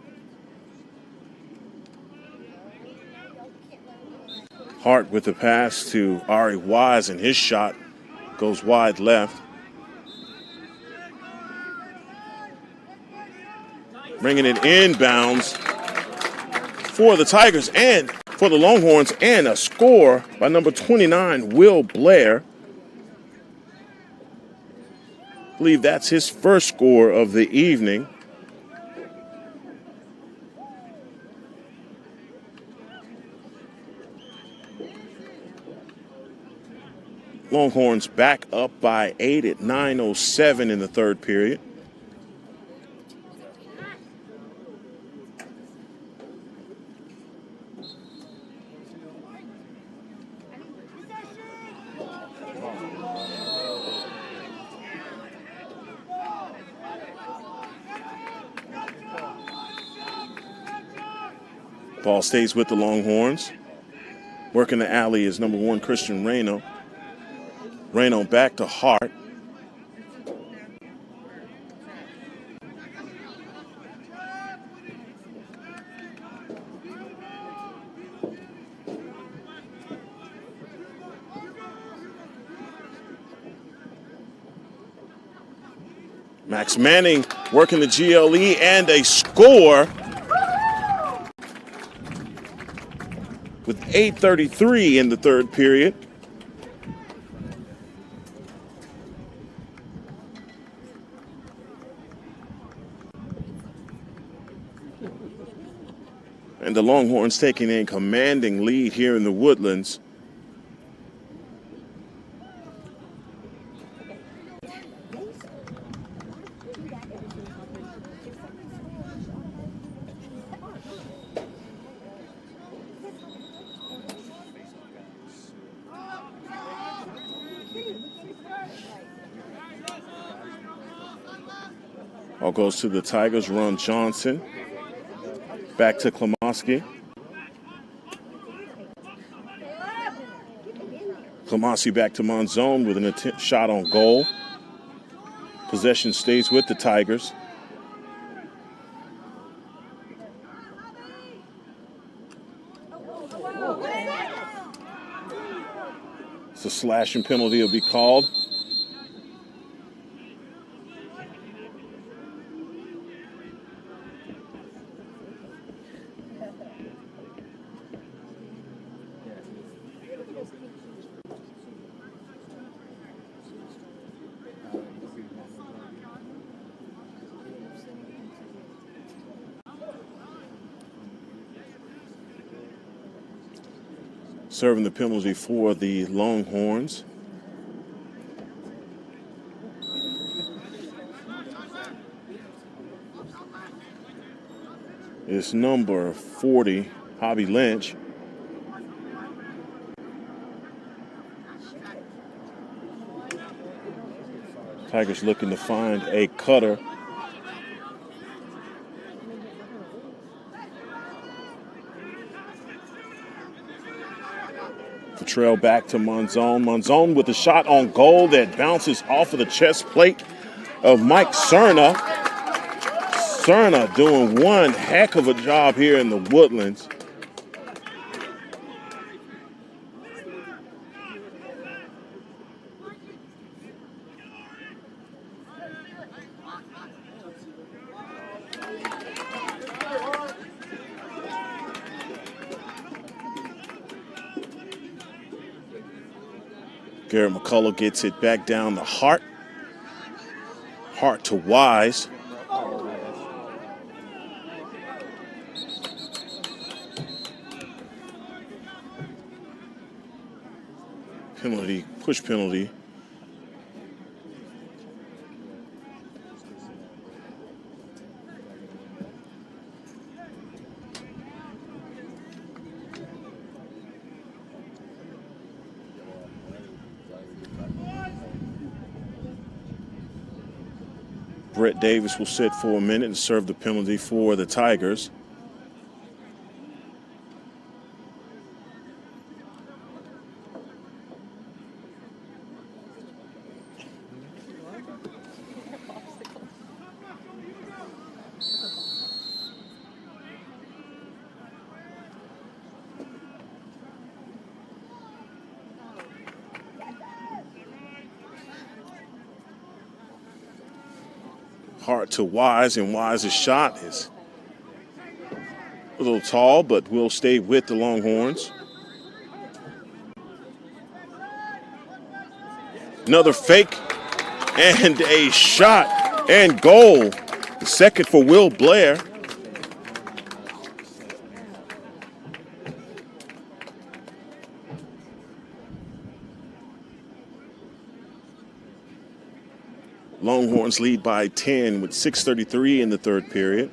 Hart with the pass to Ari Wise, and his shot goes wide left. Bringing it inbounds for the Tigers and for the Longhorns, and a score by number 29, Will Blair. I believe that's his first score of the evening. Longhorns back up by 8 at 9:07 in the third period. Ball stays with the Longhorns. Working the alley is number 1, Christian Reno. Reno back to Hart. Max Manning working the GLE, and a score with 8:33 in the third period. And the Longhorns taking a commanding lead here in the Woodlands. All goes to the Tigers. Ron Johnson. Back to Klamoski. Klamoski back to Monzon with an shot on goal. Possession stays with the Tigers. It's a slashing penalty will be called. Serving the penalty for the Longhorns. It's number 40, Hobby Lynch. Tigers looking to find a cutter. The trail back to Monzon. Monzon with a shot on goal that bounces off of the chest plate of Mike Cerna. Cerna doing one heck of a job here in the Woodlands. Garrett McCullough gets it back down to Hart. Hart to Wise. Penalty, push penalty. Brett Davis will sit for a minute and serve the penalty for the Tigers. Hard to Wise, and Wise's shot is a little tall, but will stay with the Longhorns. Another fake and a shot and goal. The second for Will Blair. Longhorns lead by 10 with 6:33 in the third period.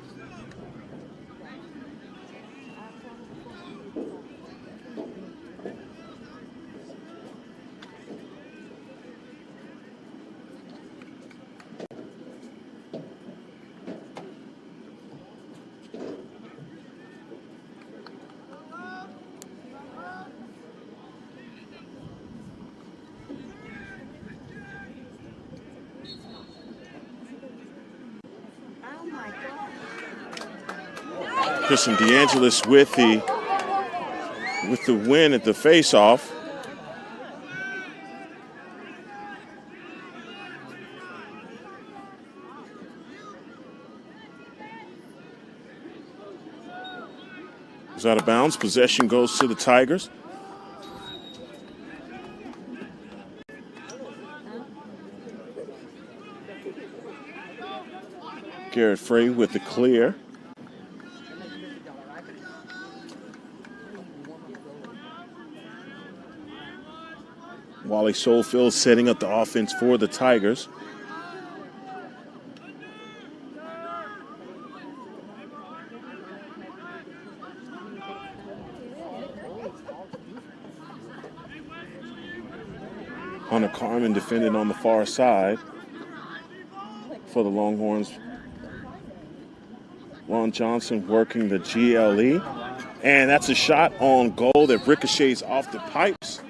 Kristen DeAngelis with the win at the face-off. It's out of bounds. Possession goes to the Tigers. Garrett Frey with the clear. Wally Soulfield setting up the offense for the Tigers. Hunter Carmen defended on the far side for the Longhorns. Ron Johnson working the GLE. And that's a shot on goal that ricochets off the pipes.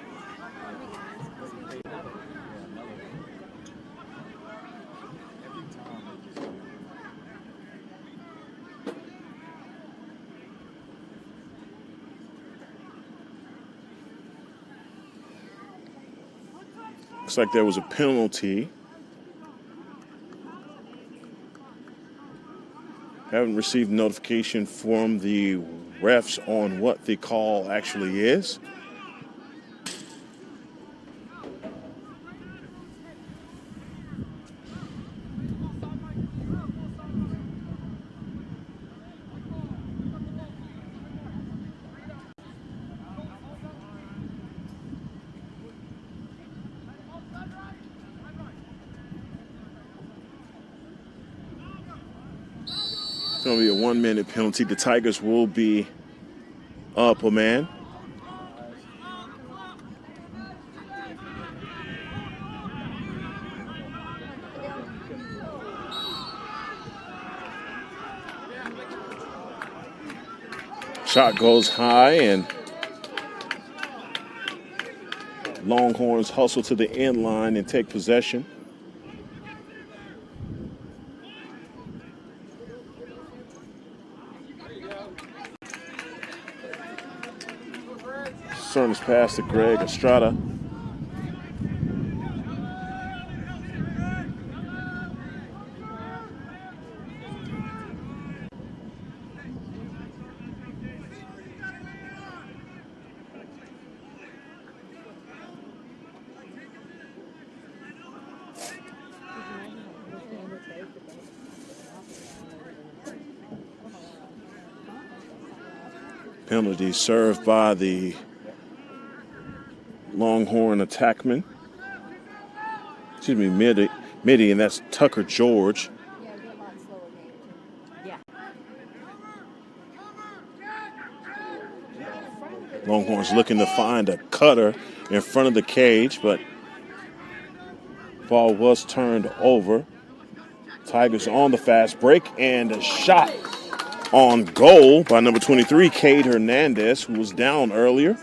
Looks like there was a penalty. Haven't received notification from the refs on what the call actually is. It's going to be a 1-minute penalty. The Tigers will be up a man. Shot goes high, and Longhorns hustle to the end line and take possession. Cernes pass to Greg Estrada. Penalty served by the Longhorn attackman. Excuse me, midi, and that's Tucker George. Longhorns looking to find a cutter in front of the cage, but ball was turned over. Tigers on the fast break, and a shot on goal by number 23, Cade Hernandez, who was down earlier.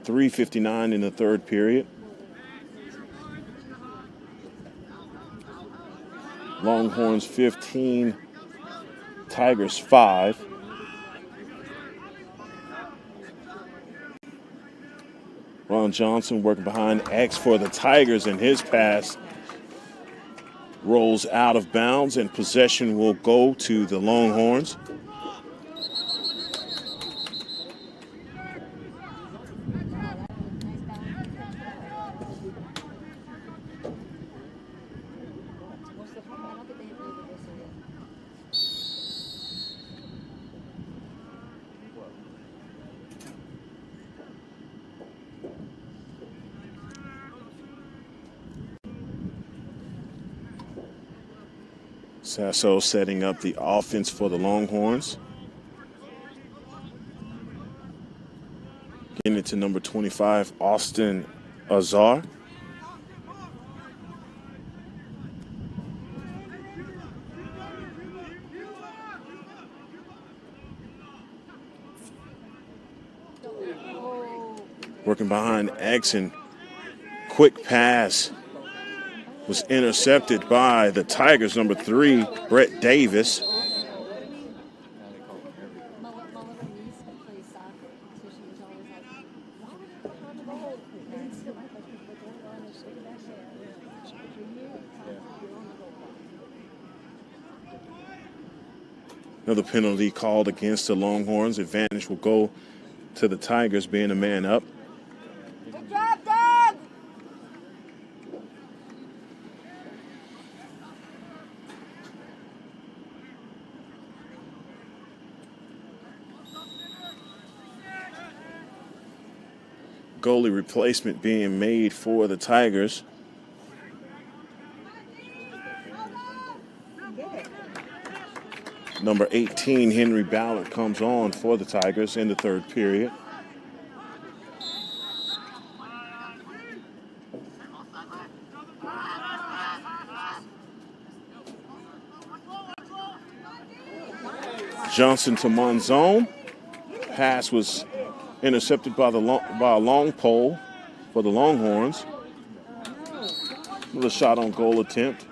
.359 in the third period. Longhorns 15, Tigers 5. Ron Jalen Johnson working behind X for the Tigers, and his pass rolls out of bounds, and possession will go to the Longhorns. Sasso setting up the offense for the Longhorns. Getting it to number 25, Austin Azar. Working behind X, and quick pass was intercepted by the Tigers, number 3, Brett Davis. Another penalty called against the Longhorns. Advantage will go to the Tigers, being a man up. Good job, Doug! Goalie replacement being made for the Tigers. Number 18, Henry Ballard, comes on for the Tigers in the third period. Johnson to Monzon. Pass was intercepted by a long pole for the Longhorns. Another shot on goal attempt.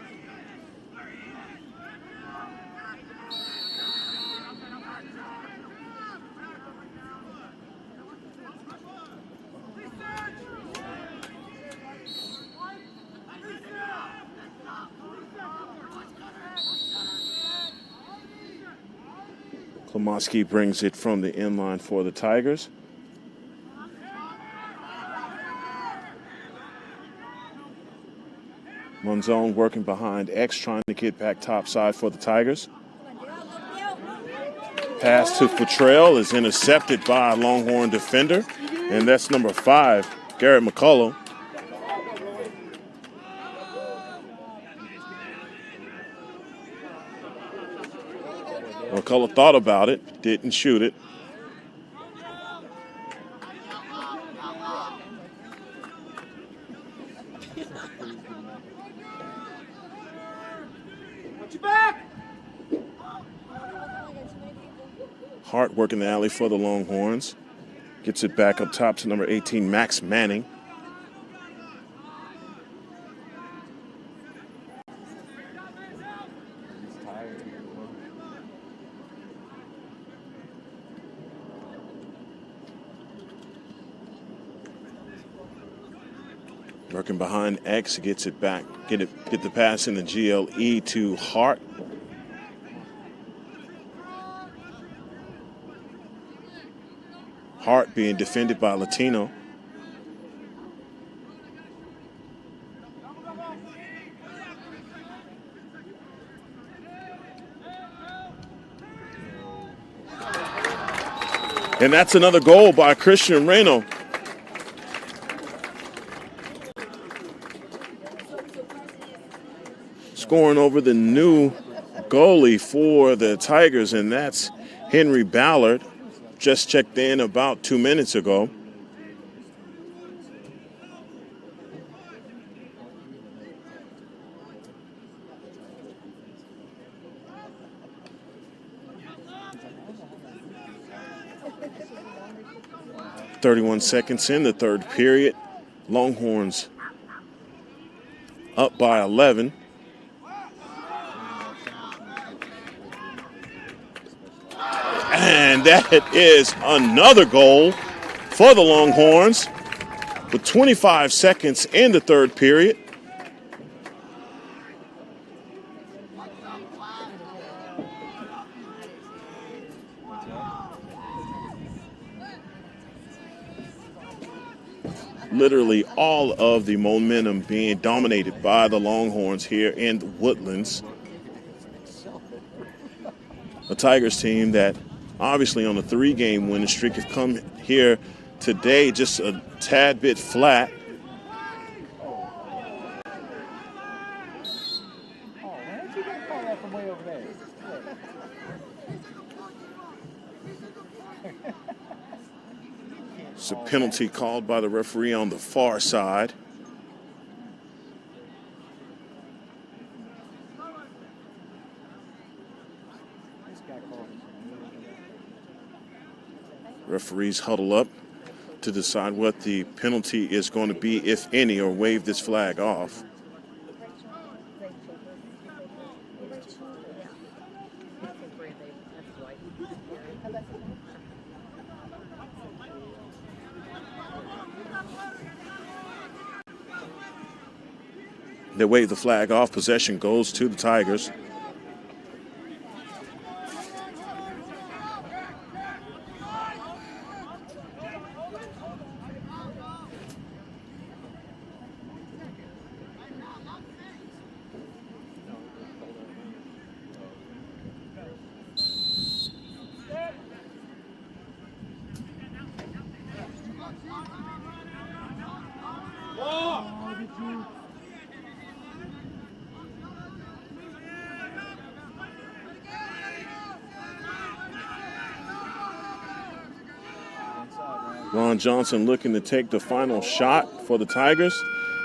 Klomoski brings it from the end line for the Tigers. Monzon working behind X, trying to get back topside for the Tigers. Pass to Futrell is intercepted by a Longhorn defender, and that's number 5, Garrett McCullough. McCullough thought about it, didn't shoot it. Hart working the alley for the Longhorns. Gets it back up top to number 18, Max Manning. Working behind X, gets it back. Get the pass in the GLE to Hart. Hart being defended by Latino. And that's another goal by Christian Reno. Scoring over the new goalie for the Tigers, and that's Henry Ballard. Just checked in about 2 minutes ago. "31 seconds in the third period. Longhorns up by 11. And that is another goal for the Longhorns. with 25 seconds in the third period. Literally all of the momentum being dominated by the Longhorns here in the Woodlands. A Tigers team that obviously on a 3-game winning streak have come here today just a tad bit flat. It's a penalty called by the referee on the far side. Referees huddle up to decide what the penalty is going to be, if any, or wave this flag off. They wave the flag off. Possession goes to the Tigers. Ron Johnson looking to take the final shot for the Tigers.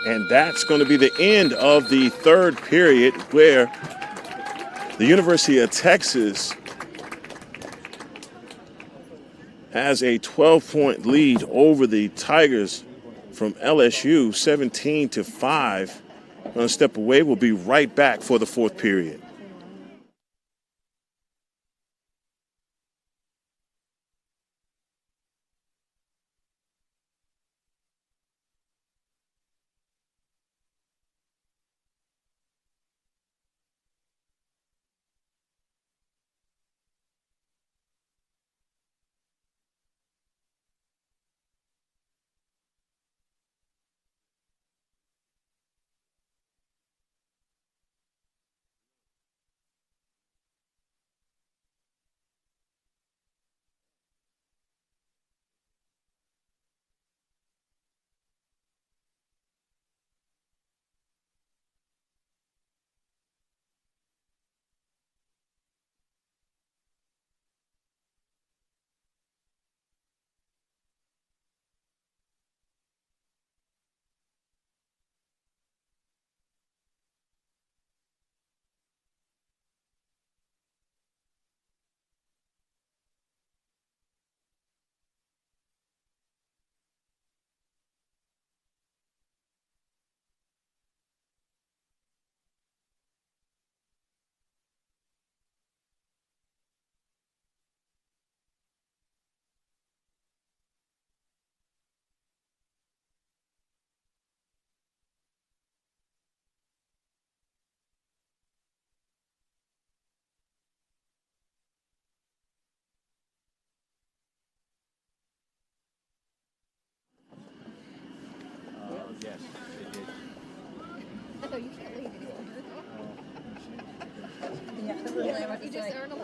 And that's going to be the end of the third period, where the University of Texas has a 12-point lead over the Tigers from LSU, 17-5. Going to step away. We'll be right back for the fourth period.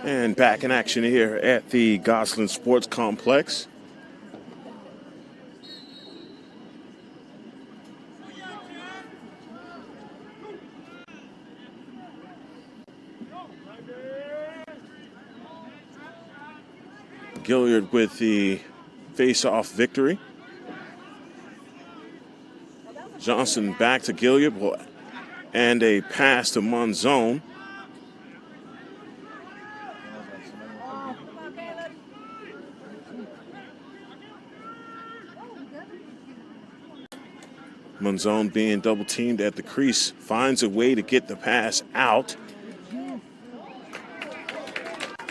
And back in action here at the Gosselin Sports Complex. Gilliard with the face-off victory. Johnson back to Gilliard and a pass to Monzon. Monzon being double teamed at the crease finds a way to get the pass out.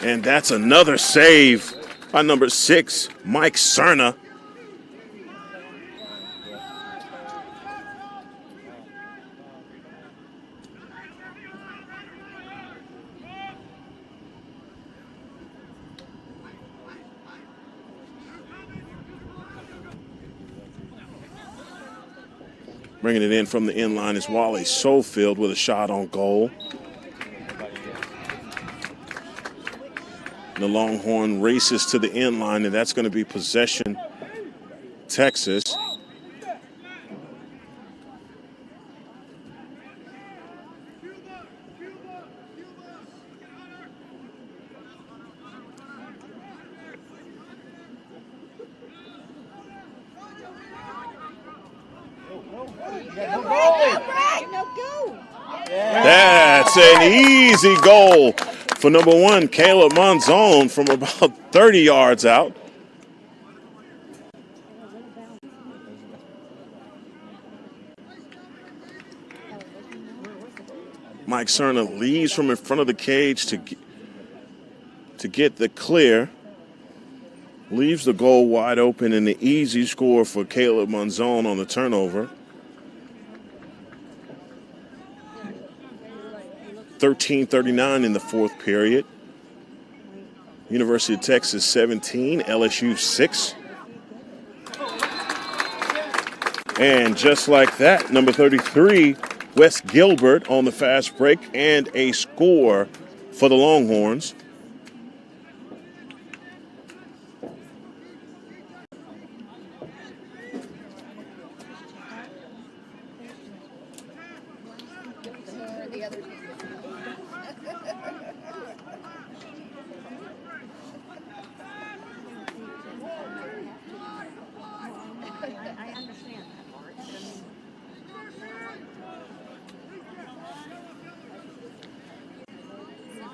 And that's another save by number 6, Mike Cerna. Bringing it in from the end line is Wally Sofield with a shot on goal. The Longhorn races to the end line, and that's going to be possession Texas. That's an easy goal for number one, Caleb Monzon, from about 30 yards out. Mike Cerna leaves from in front of the cage to get the clear. Leaves the goal wide open, and the easy score for Caleb Monzon on the turnover. 13:39 in the fourth period. University of Texas 17, LSU 6. And just like that, number 33, Wes Gilbert on the fast break, and a score for the Longhorns.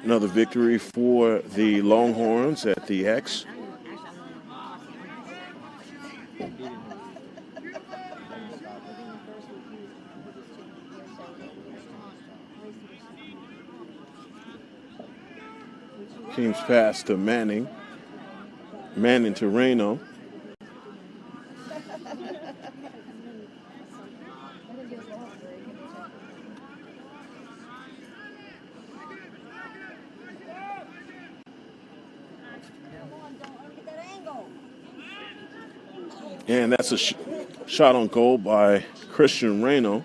Another victory for the Longhorns at the X. King's pass to Manning. Manning to Reno. And that's a shot on goal by Christian Reno.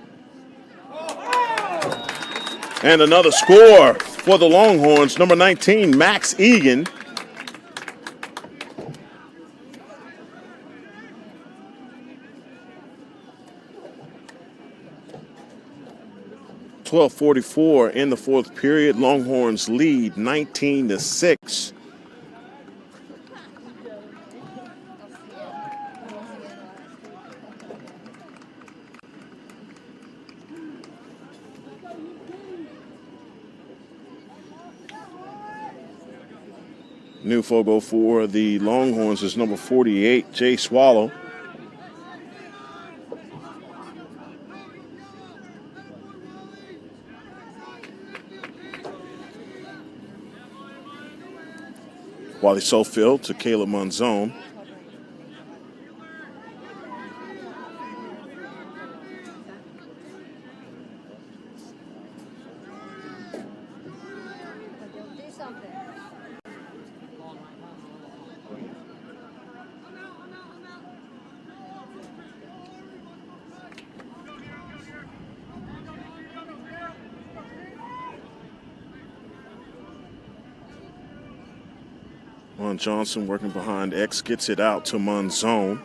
And another score for the Longhorns, number 19, Max Egan. .12:44 in the fourth period. Longhorns lead 19-6. New photo for the Longhorns is number 48, Jay Swallow. Wally Sofield to Caleb Monzon. Ron Johnson working behind X, gets it out to Monzon.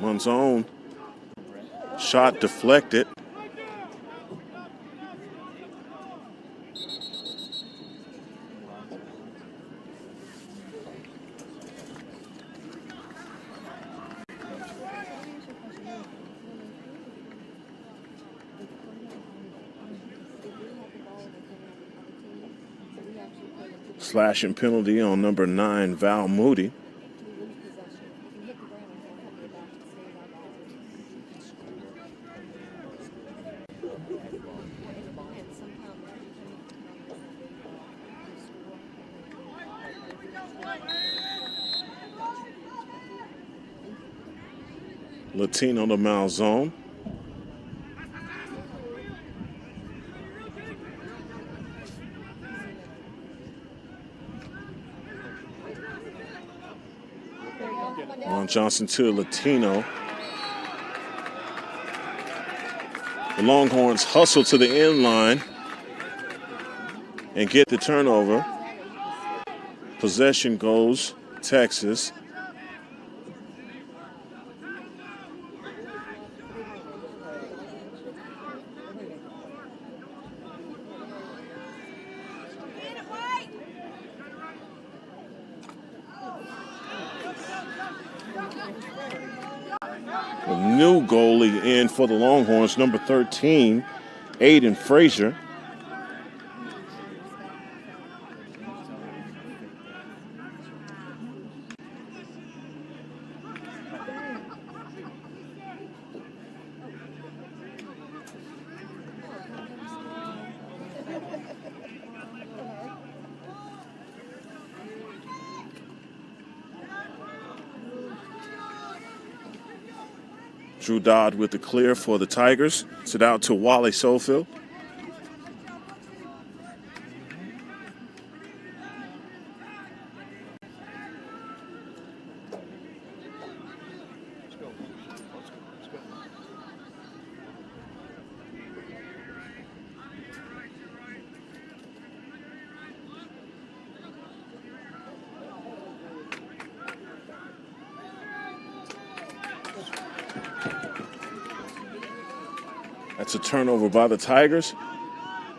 Monzon, shot deflected. Slashing penalty on number 9, Val Moody. Latino to Malzone. Ron Johnson to Latino. The Longhorns hustle to the end line and get the turnover. Possession goes Texas. A new goalie in for the Longhorns, number 13, Aiden Frazier. Drew Dodd with the clear for the Tigers. It's it out to Wally Sofield. That's a turnover by the Tigers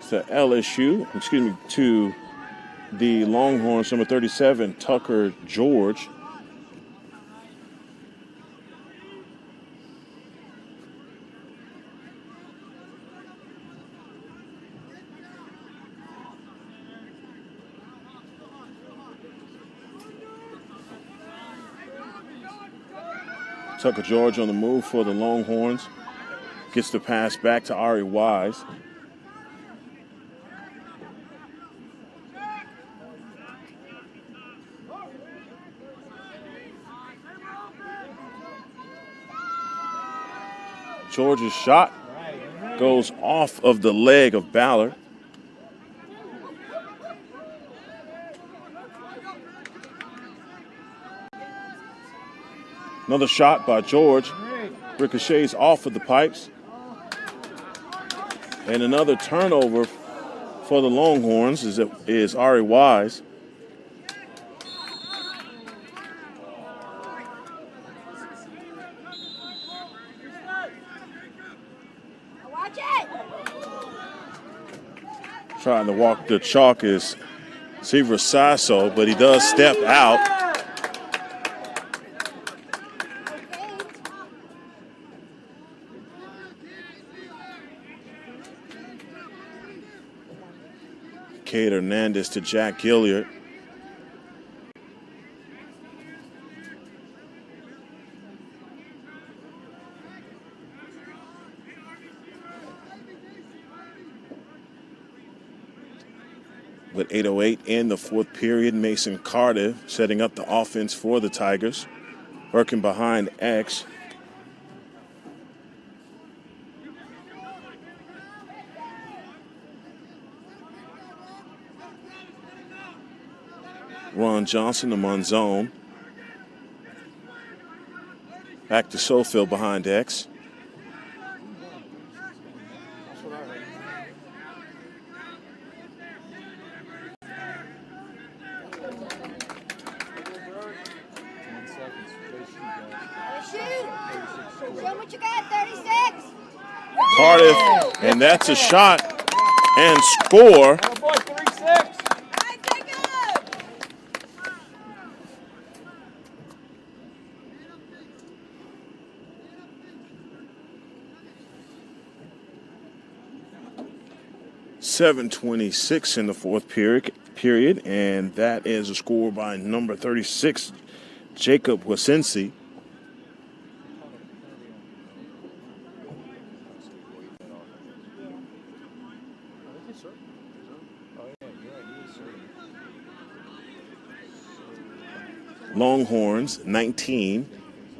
to to the Longhorns, number 37, Tucker George. Tucker George on the move for the Longhorns. Gets the pass back to Ari Wise. George's shot goes off of the leg of Ballard. Another shot by George. Ricochets off of the pipes. And another turnover for the Longhorns is Ari Wise. Watch it. Trying to walk the chalk is Seaver Sasso, but he does step out. Cade Hernandez to Jack Gilliard. With 8:08 in the fourth period, Mason Carter setting up the offense for the Tigers. Working behind X. Ron Johnson, the Monzone. Back to Sofield behind X. Show what you got, 36. Cardiff, and that's a shot and score. Boy, 36. 7:26 in the fourth period, and that is a score by number 36, Jacob Wasensi. Longhorns 19,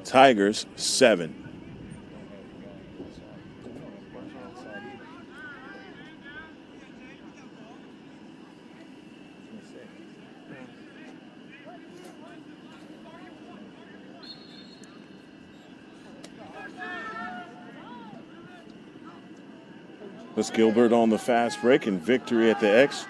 Tigers 7. Miss Gilbert on the fast break and victory at the X.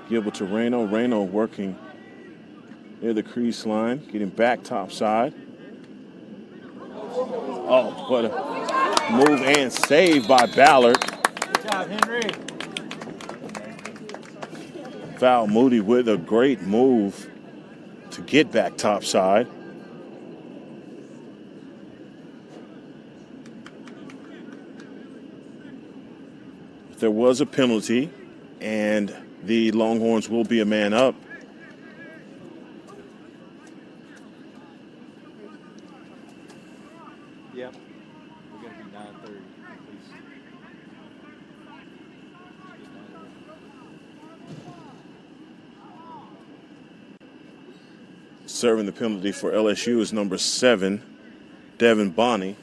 Gilbert to Reno. Reno working near the crease line, getting back top side. Oh, what a move and save by Ballard. Good job, Henry. Val Moody with a great move to get back top side. There was a penalty, and the Longhorns will be a man up. Yep. We're going to be 9:30 at least. Serving the penalty for LSU is number 7, Devin Bonney.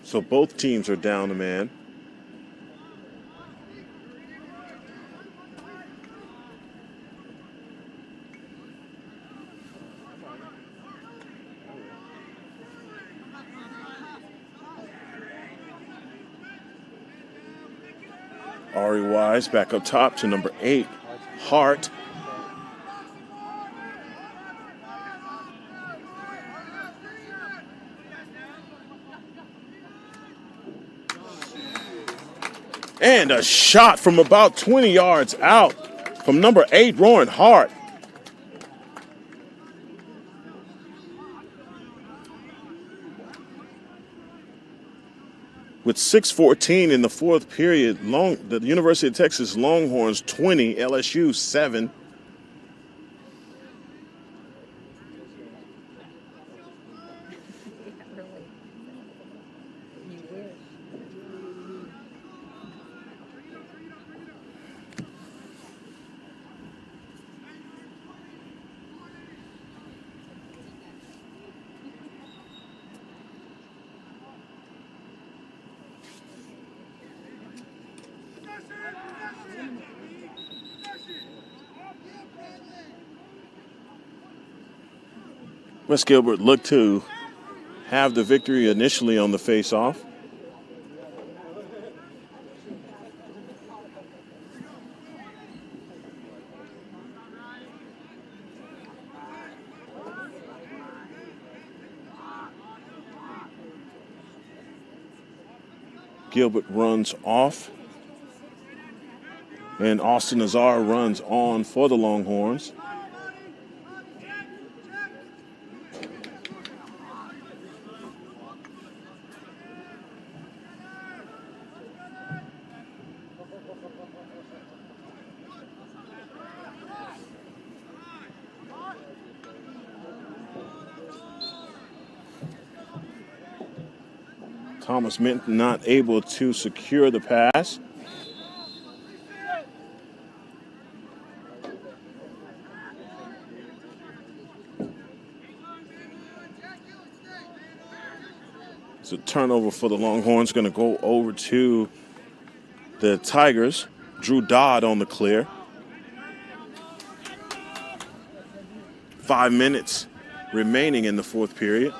So both teams are down a man. Ari Wise back up top to number 8, Hart. And a shot from about 20 yards out from number 8, Rowan Hart. With 6:14 in the fourth period, the University of Texas Longhorns 20, LSU 7. Wes Gilbert looked to have the victory initially on the face-off. Gilbert runs off, and Austin Azar runs on for the Longhorns. Thomas Minton not able to secure the pass. It's a turnover for the Longhorns. Going to go over to the Tigers. Drew Dodd on the clear. 5 minutes remaining in the fourth period.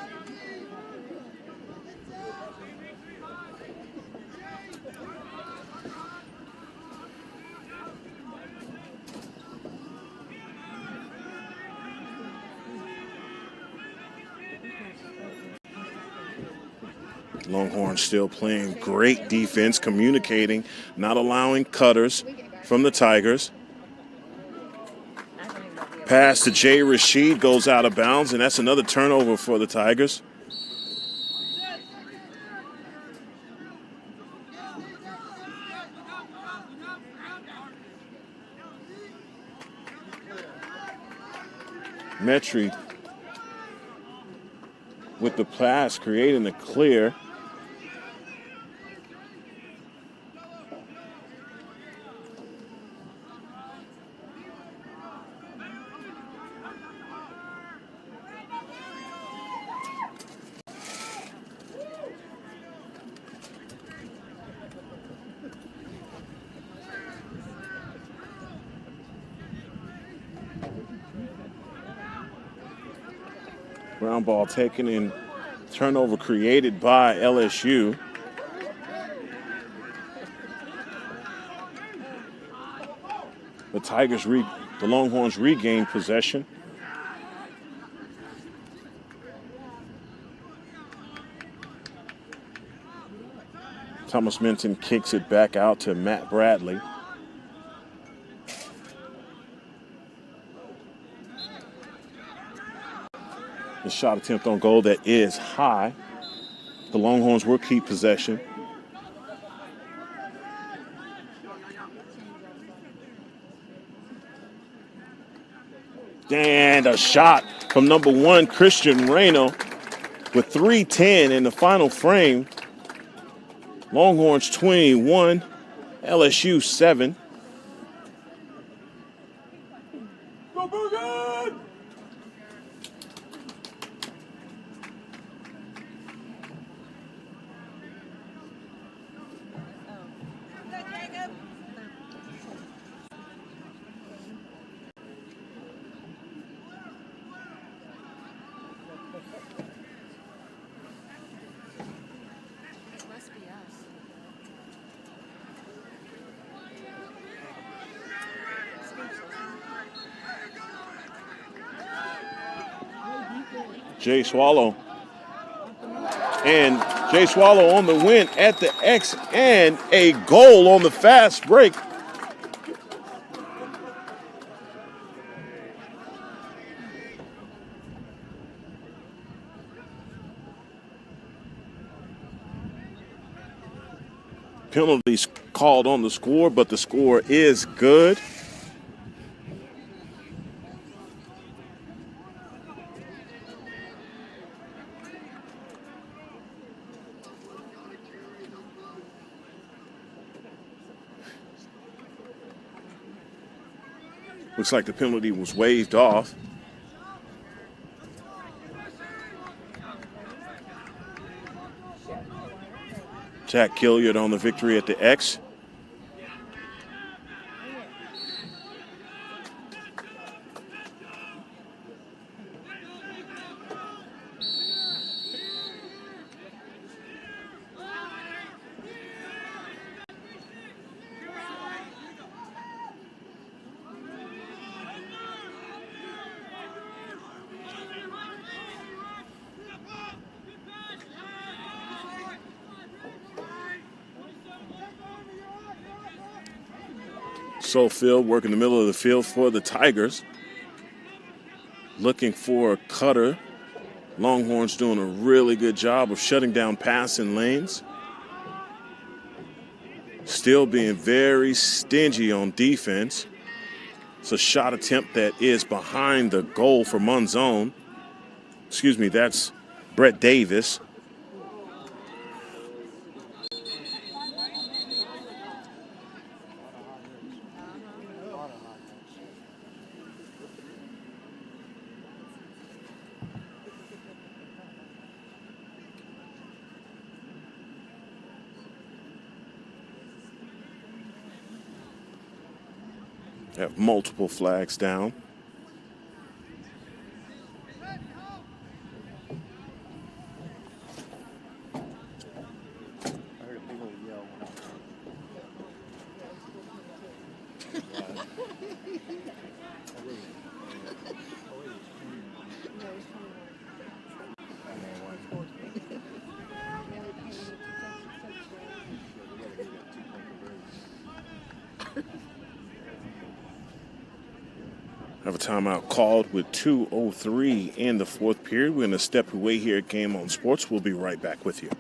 Longhorns still playing great defense, communicating, not allowing cutters from the Tigers. Pass to Jay Rashid goes out of bounds, and that's another turnover for the Tigers. Metry with the pass, creating the clear. Ground ball taken and turnover created by LSU. The Longhorns regain possession. Thomas Minton kicks it back out to Matt Bradley. The shot attempt on goal that is high. The Longhorns will keep possession. And a shot from number 1, Christian Reno, with 3:10 in the final frame. Longhorns 21, LSU 7. Go Boogan! Must be us. Jay Swallow. And Jay Swallow on the win at the X, and a goal on the fast break. Penalties called on the score, but the score is good. Looks like the penalty was waved off. Jack Killiard on the victory at the X. Field working the middle of the field for the Tigers. Looking for a cutter. Longhorns doing a really good job of shutting down passing lanes. Still being very stingy on defense. It's a shot attempt that is behind the goal for Monzon. Excuse me, that's Brett Davis. Have multiple flags down. Have a timeout called with 2:03 in the fourth period. We're going to step away here at Game On Sports. We'll be right back with you.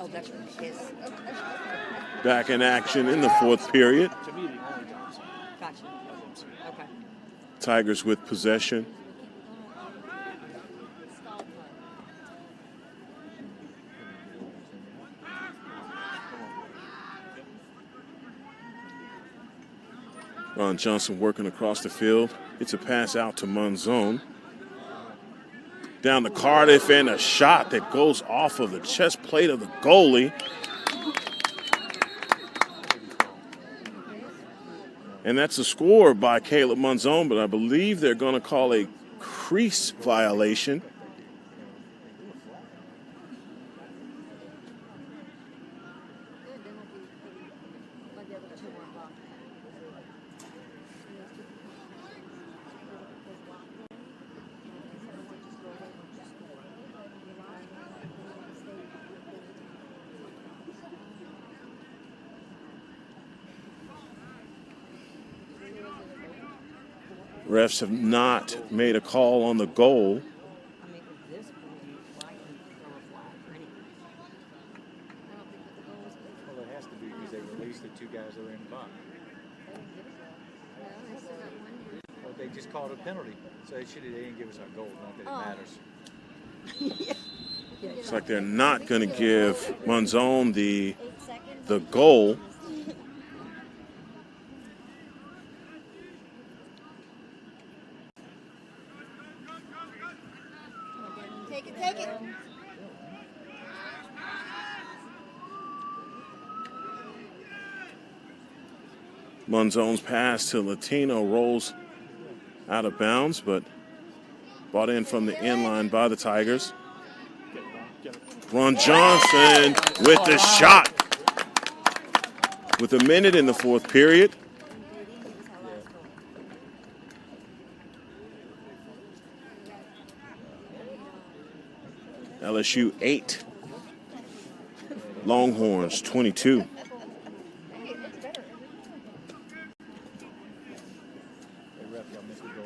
Oh, that's his. Back in action in the fourth period. Gotcha. Okay. Tigers with possession. Ron Johnson working across the field. It's a pass out to Monzon. Down to Cardiff, and a shot that goes off of the chest plate of the goalie. And that's a score by Caleb Monzon, but I believe they're going to call a crease violation. Refs have not made a call on the goal. Well, it has to be because they released the two guys that were in the box. Well, they just called a penalty, so they didn't give us our goal. Not that it matters. Looks like they're not going to give Monzon the goal. Take it. Monzon's pass to Latino rolls out of bounds, but brought in from the inline by the Tigers. Ron Johnson with the shot. With a minute in the fourth period. LSU 8. Longhorns 22. Hey, ref, y'all missed the goal.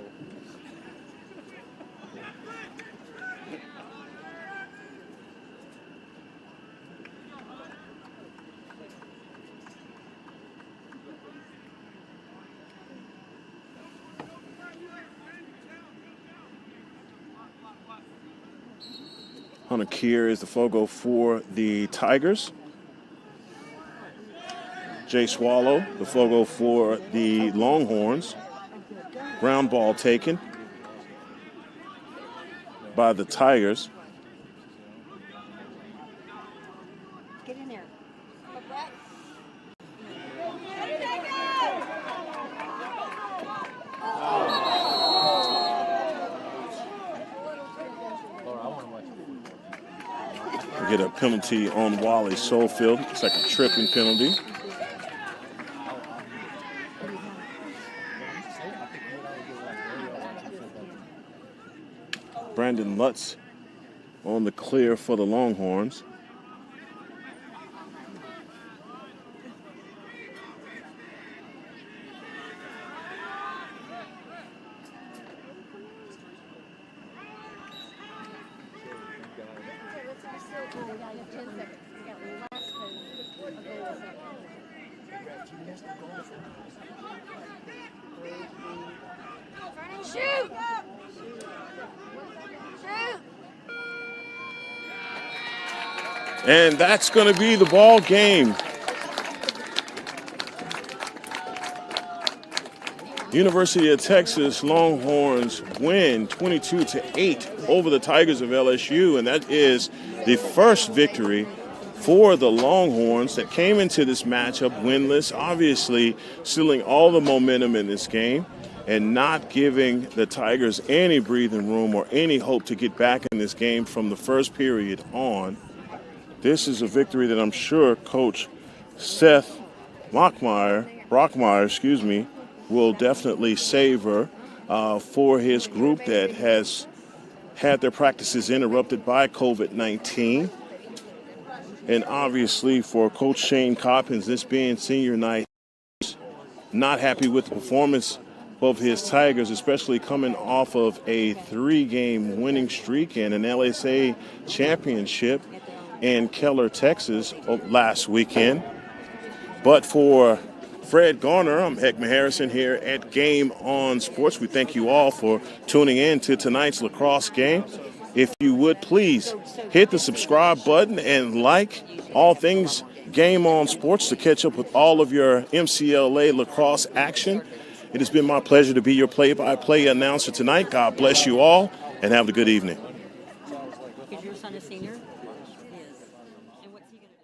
Hunter Kier is the fogo for the Tigers. Jay Swallow, the fogo for the Longhorns. Ground ball taken by the Tigers. Get in there. Laura, I want to watch it. We get a penalty on Wally Soulfield. It's like a tripping penalty. Brandon Lutz on the clear for the Longhorns. Shoot! And that's going to be the ball game. University of Texas Longhorns win 22-8 over the Tigers of LSU, and that is the first victory for the Longhorns that came into this matchup winless, obviously stealing all the momentum in this game and not giving the Tigers any breathing room or any hope to get back in this game from the first period on. This is a victory that I'm sure Coach Seth Brockmeyer, will definitely savor for his group that has had their practices interrupted by COVID-19. And obviously for Coach Shane Coppins, this being senior night, not happy with the performance of his Tigers, especially coming off of a 3-game winning streak and an LSA championship in Keller, Texas last weekend. But for Fred Garner, I'm Heckman Harrison here at Game On Sports. We thank you all for tuning in to tonight's lacrosse game. If you would please hit the subscribe button and like all things Game On Sports to catch up with all of your MCLA lacrosse action. It has been my pleasure to be your play-by-play announcer tonight. God bless you all and have a good evening. Is your son a senior? He is. And what's he going to